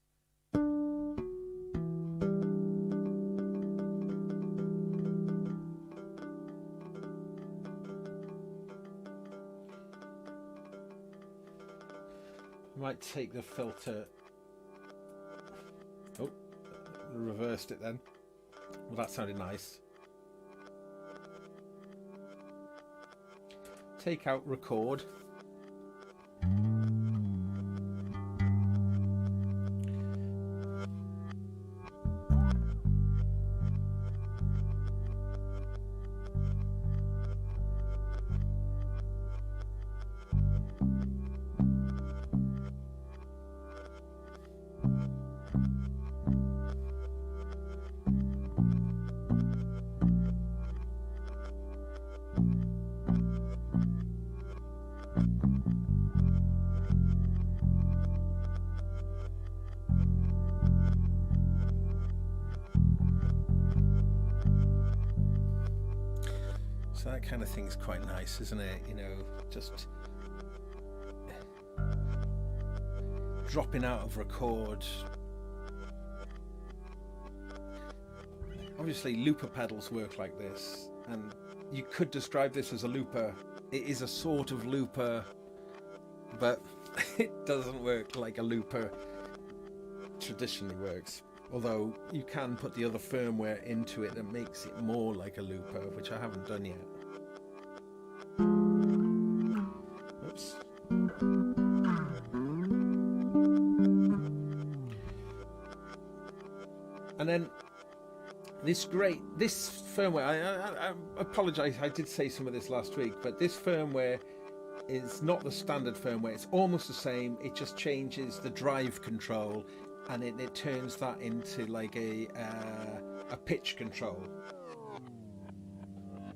Might take the filter. Oh, reversed it then. Well, that sounded nice. Take out record. So that kind of thing's quite nice, isn't it? You know, just dropping out of record. Obviously looper pedals work like this, and you could describe this as a looper. It is a sort of looper, but it doesn't work like a looper traditionally works. Although you can put the other firmware into it that makes it more like a looper, which I haven't done yet. Oops. And then this firmware, I apologize, I did say some of this last week, but this firmware is not the standard firmware. It's almost the same. It just changes the drive control, and it turns that into like a pitch control.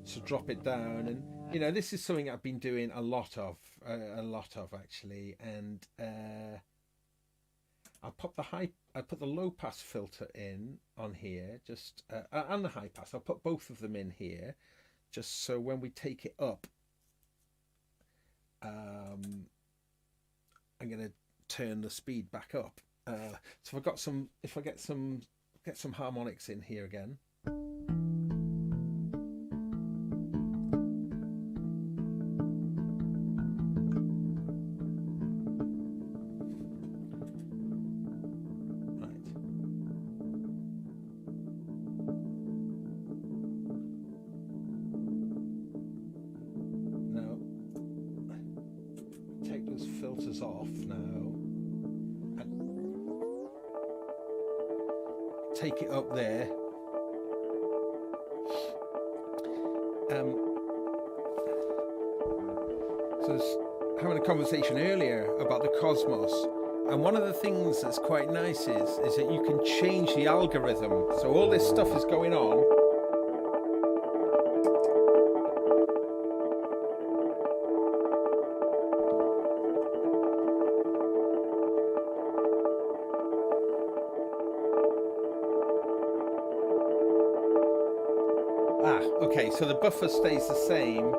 So drop it down, and you know, this is something I've been doing a lot of actually. And I put the low pass filter in on here, just and the high pass. I'll put both of them in here, just so when we take it up, I'm going to turn the speed back up. So if I get some harmonics in here again. Right. buffers off now and take it up there. So I was having a conversation earlier about the Cosmos, and one of the things that's quite nice is that you can change the algorithm. So all this stuff is going on. Okay, so the buffer stays the same,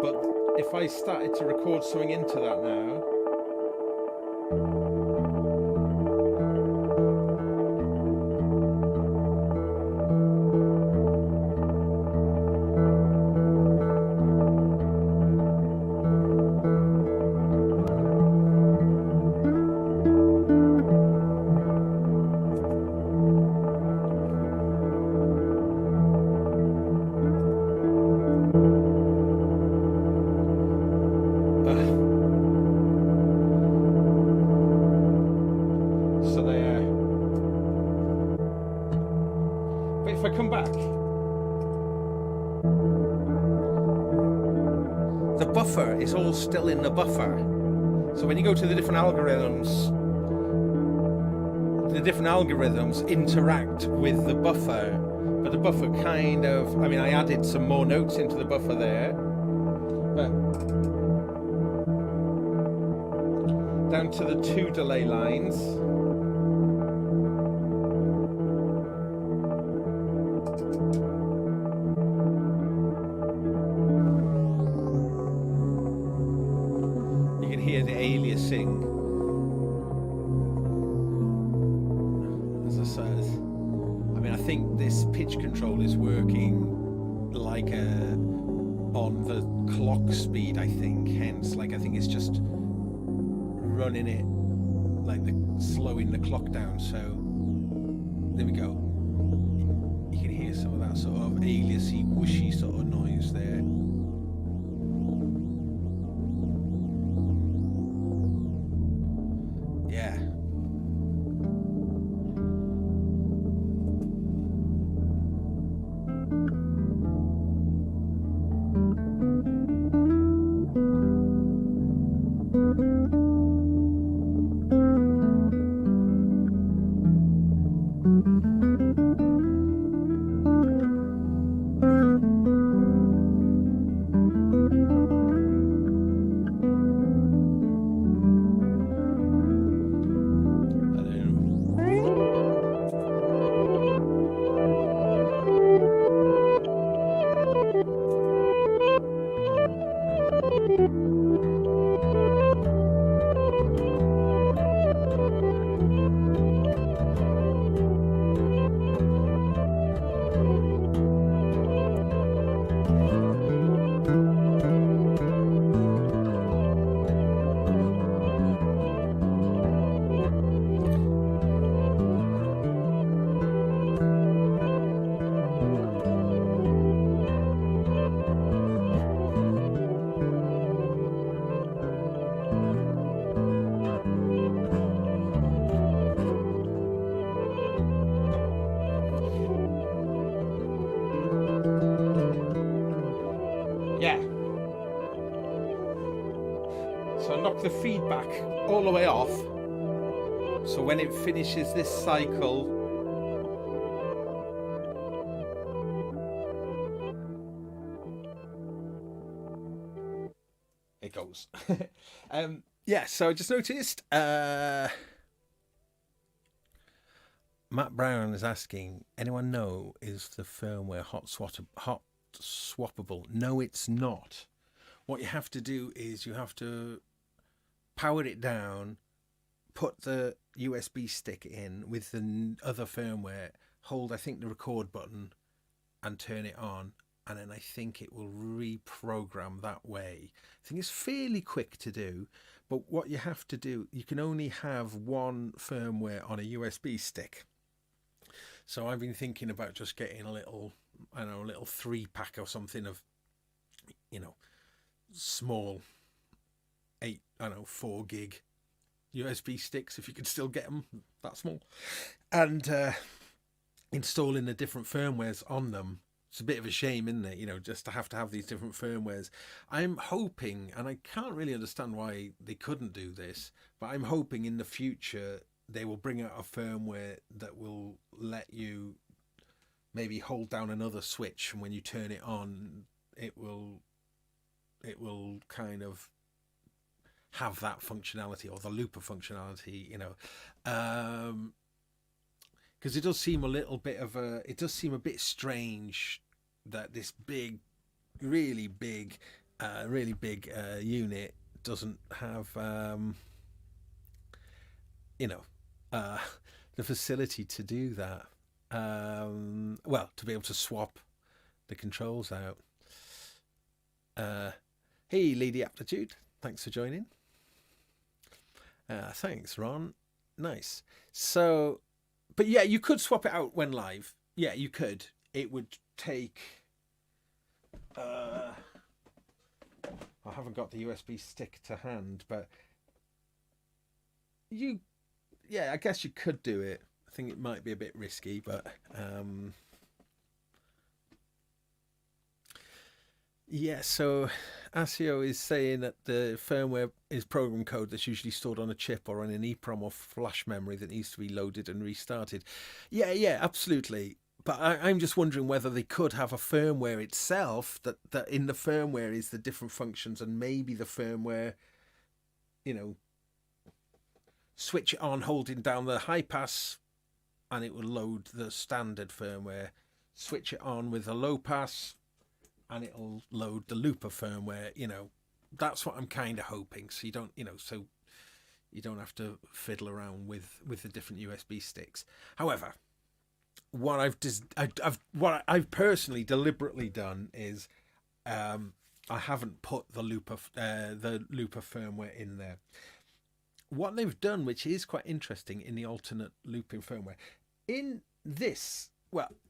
but if I started to record something into that now, is all still in the buffer. So when you go to the different algorithms interact with the buffer, but the buffer kind of, I mean, I added some more notes into the buffer there, but down to the 2 delay lines. As I said, I mean, I think this pitch control is working like on the clock speed, I think. Hence, like, I think it's just running it like slowing the clock down. So there we go. You can hear some of that sort of aliasy, whooshy sort of noise there. Yeah. The feedback all the way off, so when it finishes this cycle, it goes. Yeah, so I just noticed Matt Brown is asking, anyone know, is the firmware hot swappable? No, it's not. What you have to do is you have to power it down, put the USB stick in with the other firmware, hold, I think, the record button and turn it on, and then I think it will reprogram that way. I think it's fairly quick to do, but what you have to do, you can only have one firmware on a USB stick. So I've been thinking about just getting a little, I don't know, a little 3-pack or something of, you know, small 4 gig USB sticks, if you could still get them that small, and installing the different firmwares on them. It's a bit of a shame, isn't it? Just to have these different firmwares. I'm hoping, and I can't really understand why they couldn't do this, but I'm hoping in the future they will bring out a firmware that will let you maybe hold down another switch, and when you turn it on, it will kind of have that functionality, or the looper functionality, because it does seem a bit strange that this really big unit doesn't have the facility to do that. To be able to swap the controls out. Hey, Lady Aptitude, thanks for joining. Thanks, Ron. Nice. So, but yeah, you could swap it out when live. Yeah, you could. It would take... I haven't got the USB stick to hand, but I guess you could do it. I think it might be a bit risky, but so ASIO is saying that the firmware is program code that's usually stored on a chip or on an EEPROM or flash memory that needs to be loaded and restarted. Yeah, absolutely. But I'm just wondering whether they could have a firmware itself that in the firmware is the different functions, and maybe the firmware, switch it on holding down the high pass and it will load the standard firmware. Switch it on with a low pass and it'll load the looper firmware. That's what I'm kind of hoping. So you don't, so you don't have to fiddle around with the different USB sticks. However, what I've personally deliberately done is I haven't put the looper firmware in there. What they've done, which is quite interesting in the alternate looping firmware, in this,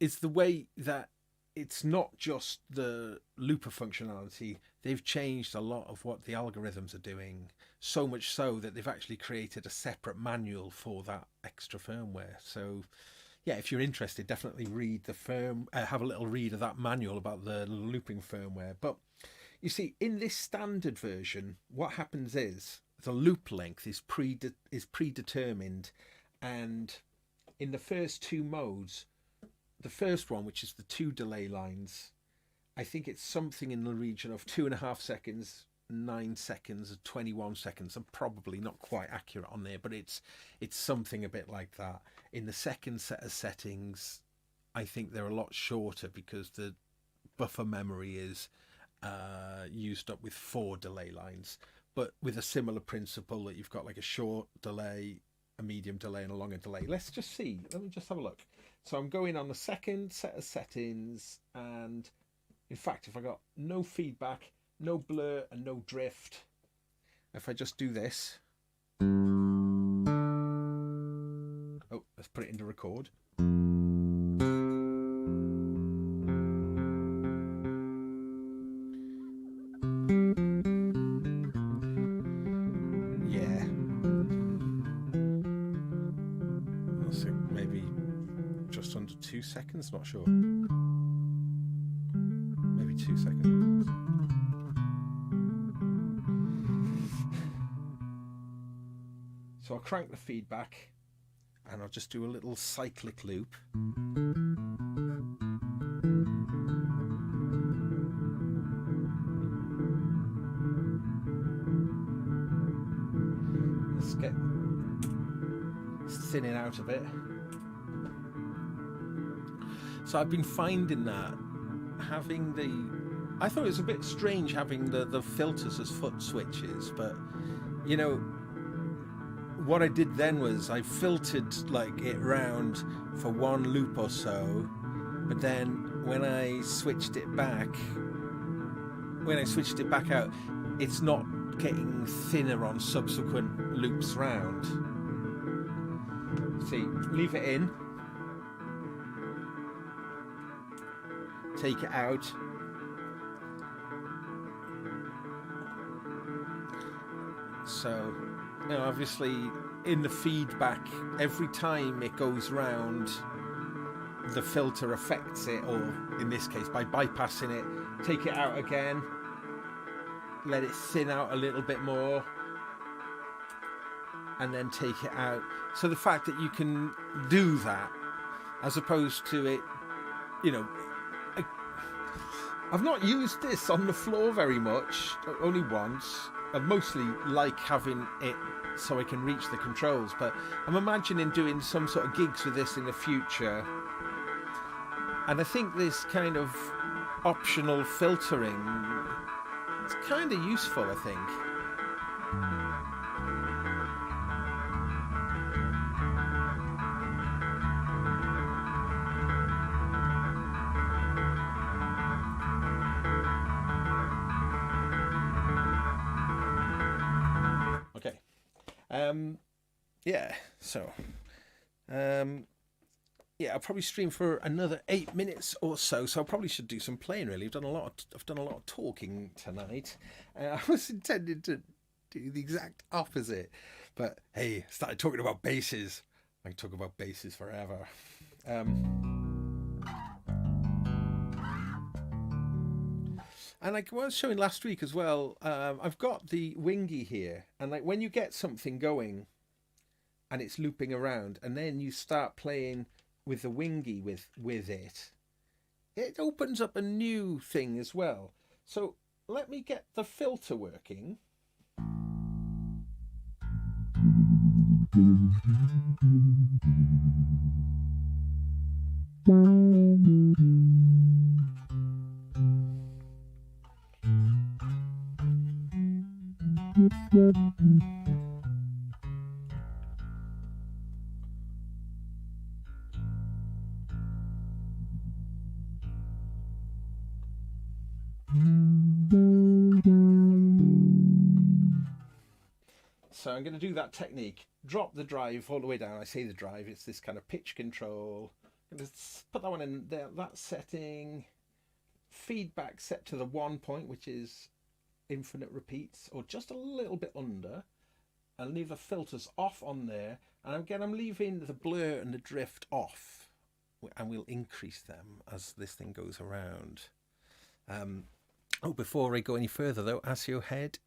is the way that it's not just the looper functionality. They've changed a lot of what the algorithms are doing, so much so that they've actually created a separate manual for that extra firmware. So yeah, if you're interested, definitely read have a little read of that manual about the looping firmware. But you see, in this standard version, what happens is the loop length is predetermined, and in the first 2 modes, the first one, which is the 2 delay lines, I think it's something in the region of 2.5 seconds, 9 seconds, and 21 seconds. I'm probably not quite accurate on there, but it's something a bit like that. In the second set of settings, I think they're a lot shorter because the buffer memory is used up with 4 delay lines, but with a similar principle that you've got like a short delay, a medium delay, and a longer delay. Let's just see. Let me just have a look. So I'm going on the second set of settings, and in fact, if I got no feedback, no blur, and no drift, if I just do this, let's put it into record. Yeah, so maybe just under 2 seconds, not sure. Maybe 2 seconds. So I'll crank the feedback and I'll just do a little cyclic loop. Let's get thinning out a bit. So I've been finding that I thought it was a bit strange having the filters as foot switches, but what I did then was I filtered it round for 1 loop or so, but then when I switched it back out, it's not getting thinner on subsequent loops round. See, leave it in, take it out, So, you know, obviously in the feedback, every time it goes round, the filter affects it, or in this case, by bypassing it, take it out again, let it thin out a little bit more, and then take it out. So the fact that you can do that, as opposed to it, you know, I've not used this on the floor very much, only once. I mostly like having it so I can reach the controls, but I'm imagining doing some sort of gigs with this in the future. And I think this kind of optional filtering, it's kind of useful, I think. Okay. Yeah, so yeah, I'll probably stream for another 8 minutes or so. So I probably should do some playing. Really, I've done a lot of talking tonight. I was intending to do the exact opposite, but hey, started talking about basses. I can talk about basses forever. And like what I was showing last week as well, I've got the wingy here, and like when you get something going, and it's looping around, and then you start playing with the wingy with it, it opens up a new thing as well. So let me get the filter working. So I'm going to do that technique, drop the drive all the way down. I say the drive, it's this kind of pitch control. I'm going to put that one in there, that setting. Feedback set to the 1 point, which is infinite repeats, or just a little bit under. And leave the filters off on there. And again, I'm leaving the blur and the drift off. And we'll increase them as this thing goes around. Before I go any further though, ASIO Head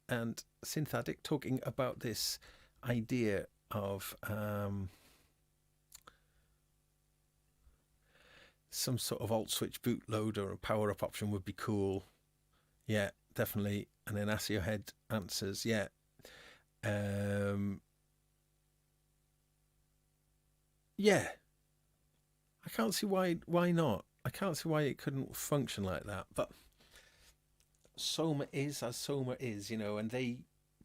and Synthetic talking about this idea of some sort of alt switch bootloader or a power up option would be cool. Yeah, definitely. And then ASIO Head answers, yeah. Yeah. I can't see why not. I can't see why it couldn't function like that, but Soma is as Soma is, you know, and they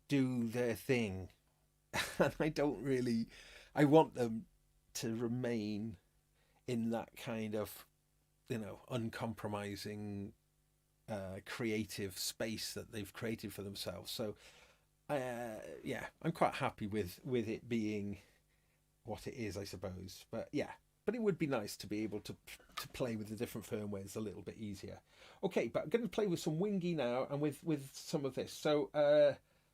do their thing. And I want them to remain in that kind of, you know, uncompromising creative space that they've created for themselves. So yeah, I'm quite happy with it being what it is, I suppose. But yeah, but it would be nice to be able to play with the different firmwares a little bit easier. Okay, but I'm going to play with some wingy now and with some of this. So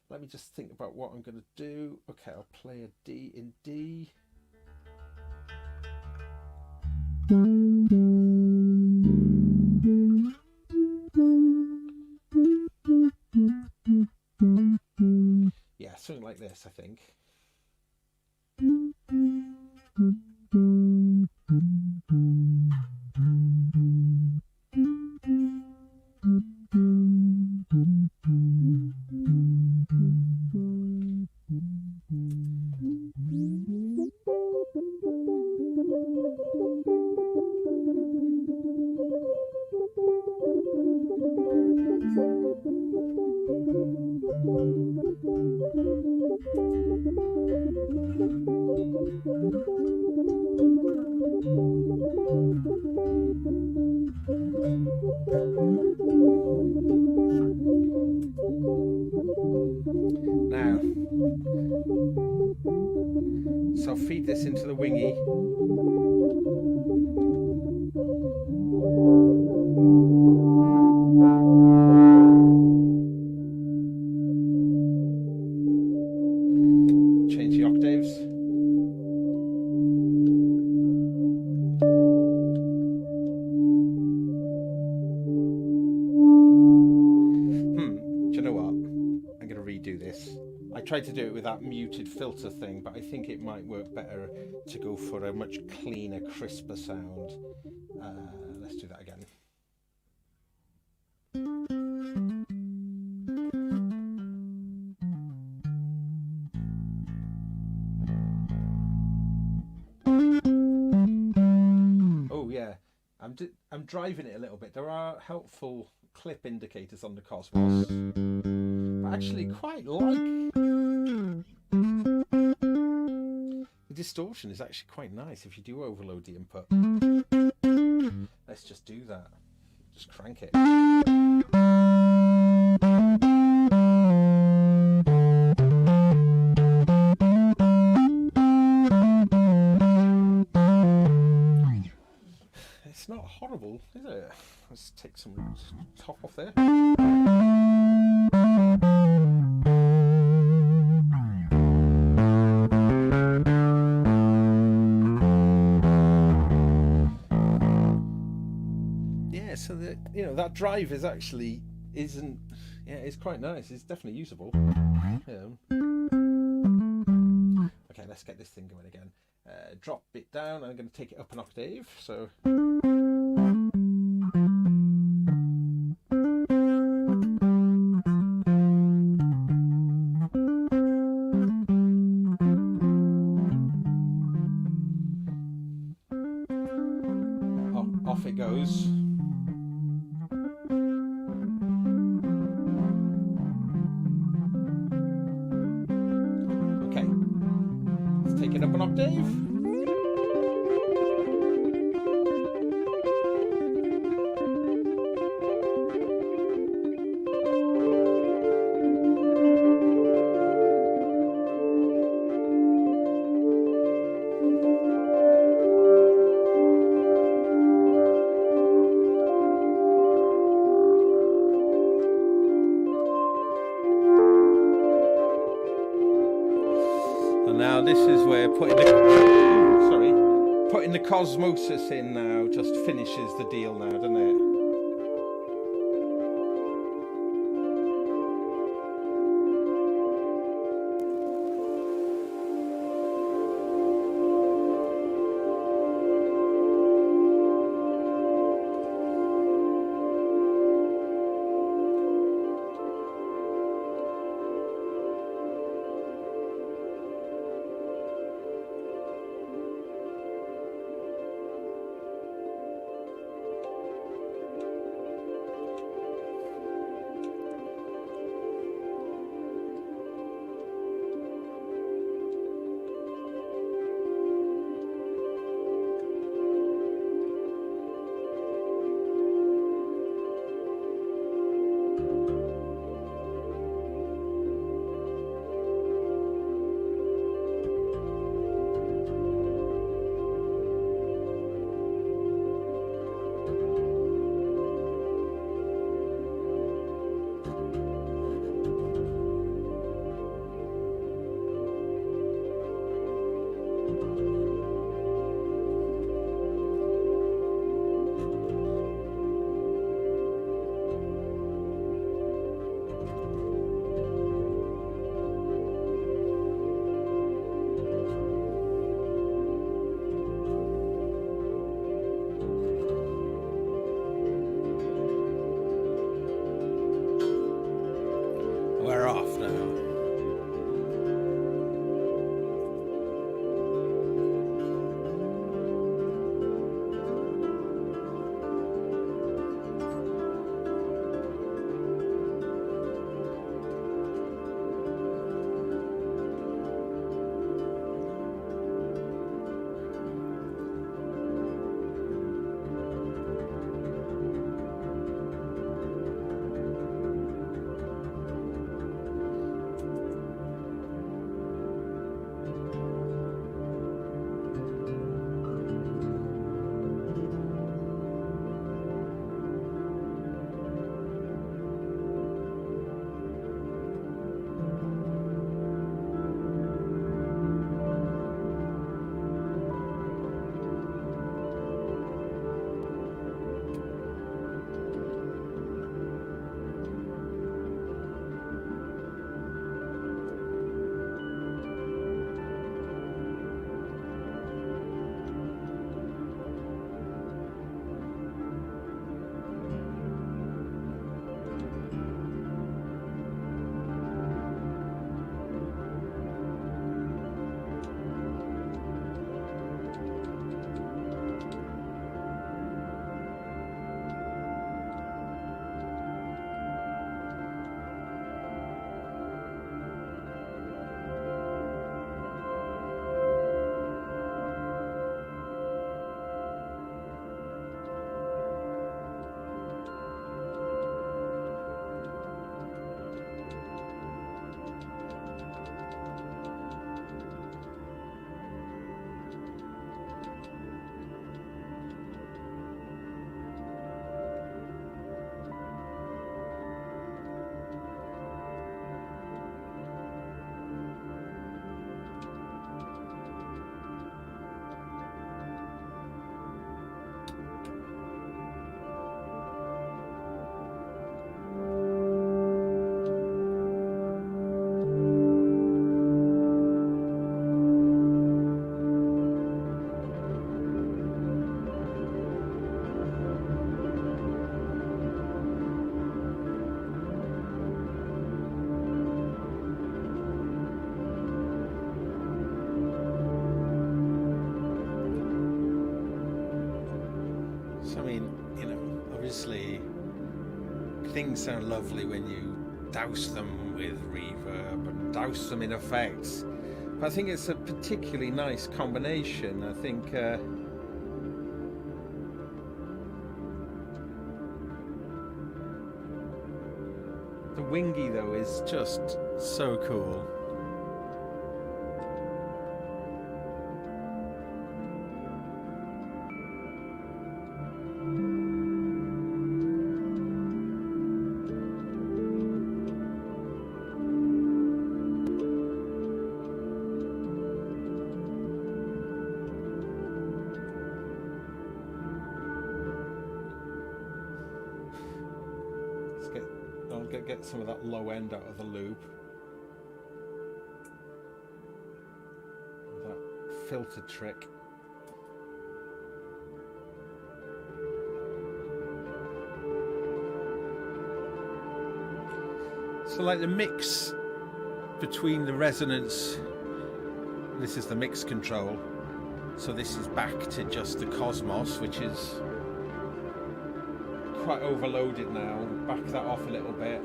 let me just think about what I'm going to do. Okay, I'll play a D in D. Yeah, something like this, I think. Now, so I'll feed this into the wingy. tried to do it with that muted filter thing, but I think it might work better to go for a much cleaner, crisper sound. Let's do that again. Oh yeah, I'm driving it a little bit. There are helpful clip indicators on the Cosmos. I actually quite like the distortion. Is actually quite nice if you do overload the input. Let's just do that. Just crank it. It's not horrible, is it? Let's take some top off there. Yeah, so that, you know, that drive is actually it's quite nice. It's definitely usable. Yeah. Okay, let's get this thing going again. Drop it down. I'm going to take it up an octave. So. Off it goes. Okay, let's take it up an octave. Now this is where putting the Cosmosis in now just finishes the deal now, doesn't it? you know, obviously things sound lovely when you douse them with reverb and douse them in effects. But I think it's a particularly nice combination. I think the wingy though is just so cool. Get some of that low end out of the loop. That filter trick. So like the mix between the resonance, this is the mix control. So this is back to just the Cosmos, which is quite overloaded now. Back that off a little bit.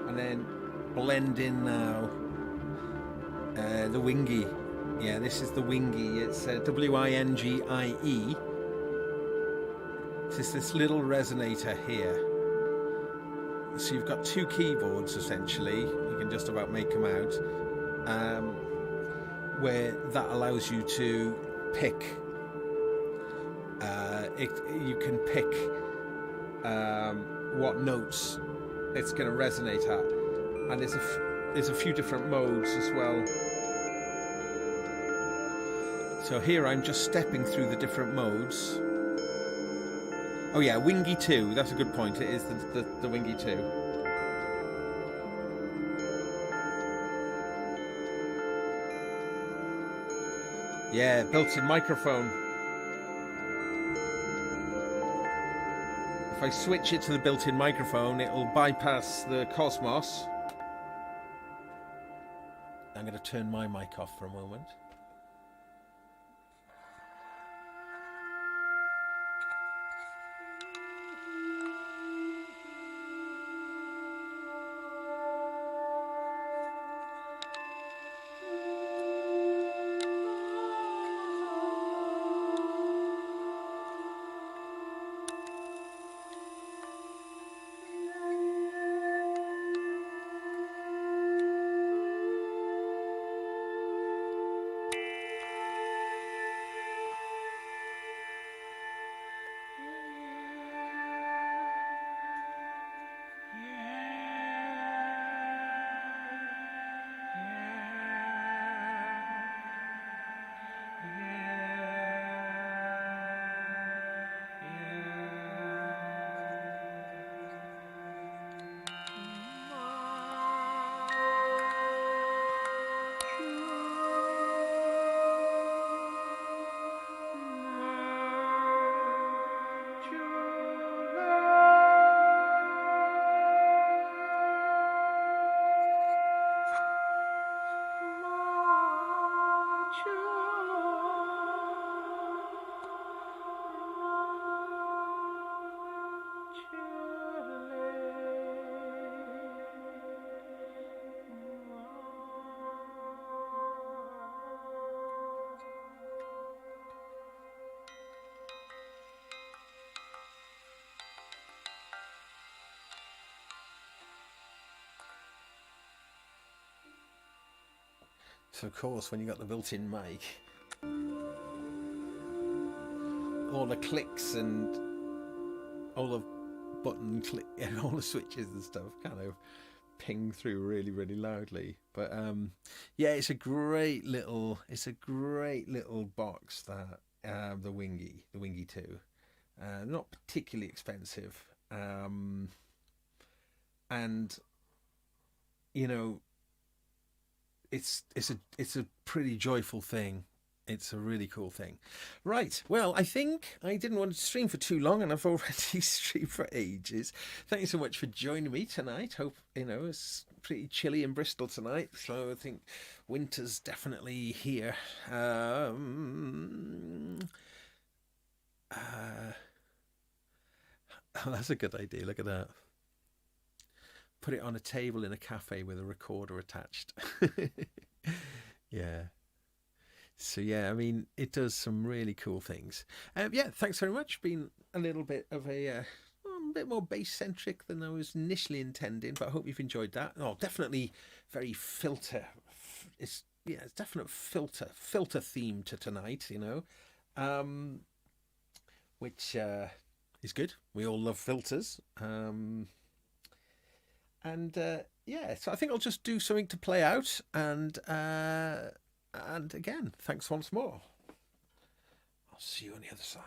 And then blend in now the wingy. Yeah, this is the wingy. It's W-I-N-G-I-E. It's this little resonator here. So you've got two keyboards essentially. You can just about make them out. Where that allows you to pick. You can pick what notes it's going to resonate at, and there's a few different modes as well. So here I'm just stepping through the different modes. Oh yeah, wingy 2, that's a good point. It is the wingy 2. Yeah, built-in microphone. If I switch it to the built-in microphone, it'll bypass the Cosmos. I'm going to turn my mic off for a moment. So of course, when you got the built-in mic, all the clicks and all the button click and all the switches and stuff kind of ping through really, really loudly. But yeah, it's a great little box, that the Wingy 2. Not particularly expensive, and you know, it's a pretty joyful thing. It's a really cool thing. Right, well, I think I didn't want to stream for too long, and I've already streamed for ages. Thank you so much for joining me tonight. Hope, you know, it's pretty chilly in Bristol tonight, so I think winter's definitely here. Oh, that's a good idea. Look at that. Put it on a table in a cafe with a recorder attached. Yeah. So yeah, I mean, it does some really cool things. Yeah, thanks very much. Been a little bit of a bit more bass centric than I was initially intending, but I hope you've enjoyed that. Oh, definitely very filter. It's definite filter theme to tonight. Which is good. We all love filters. Yeah, so I think I'll just do something to play out, and again, thanks once more. I'll see you on the other side.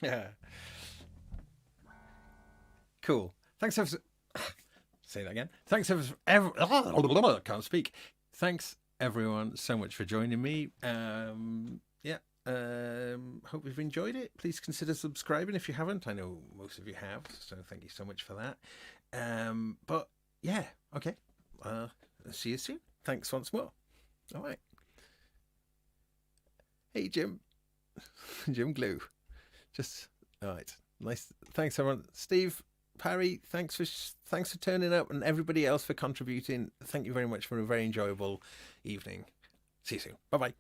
Yeah. Cool. Thanks ever. Say that again. Thanks ever. Can't speak. Thanks everyone so much for joining me. Yeah. Hope you've enjoyed it. Please consider subscribing if you haven't. I know most of you have, so thank you so much for that. But yeah, okay. See you soon. Thanks once more. All right. Hey Jim. Jim Glue. Just all right. Nice. Thanks everyone. Steve, Parry, thanks for turning up, and everybody else for contributing. Thank you very much for a very enjoyable evening. See you soon. Bye bye.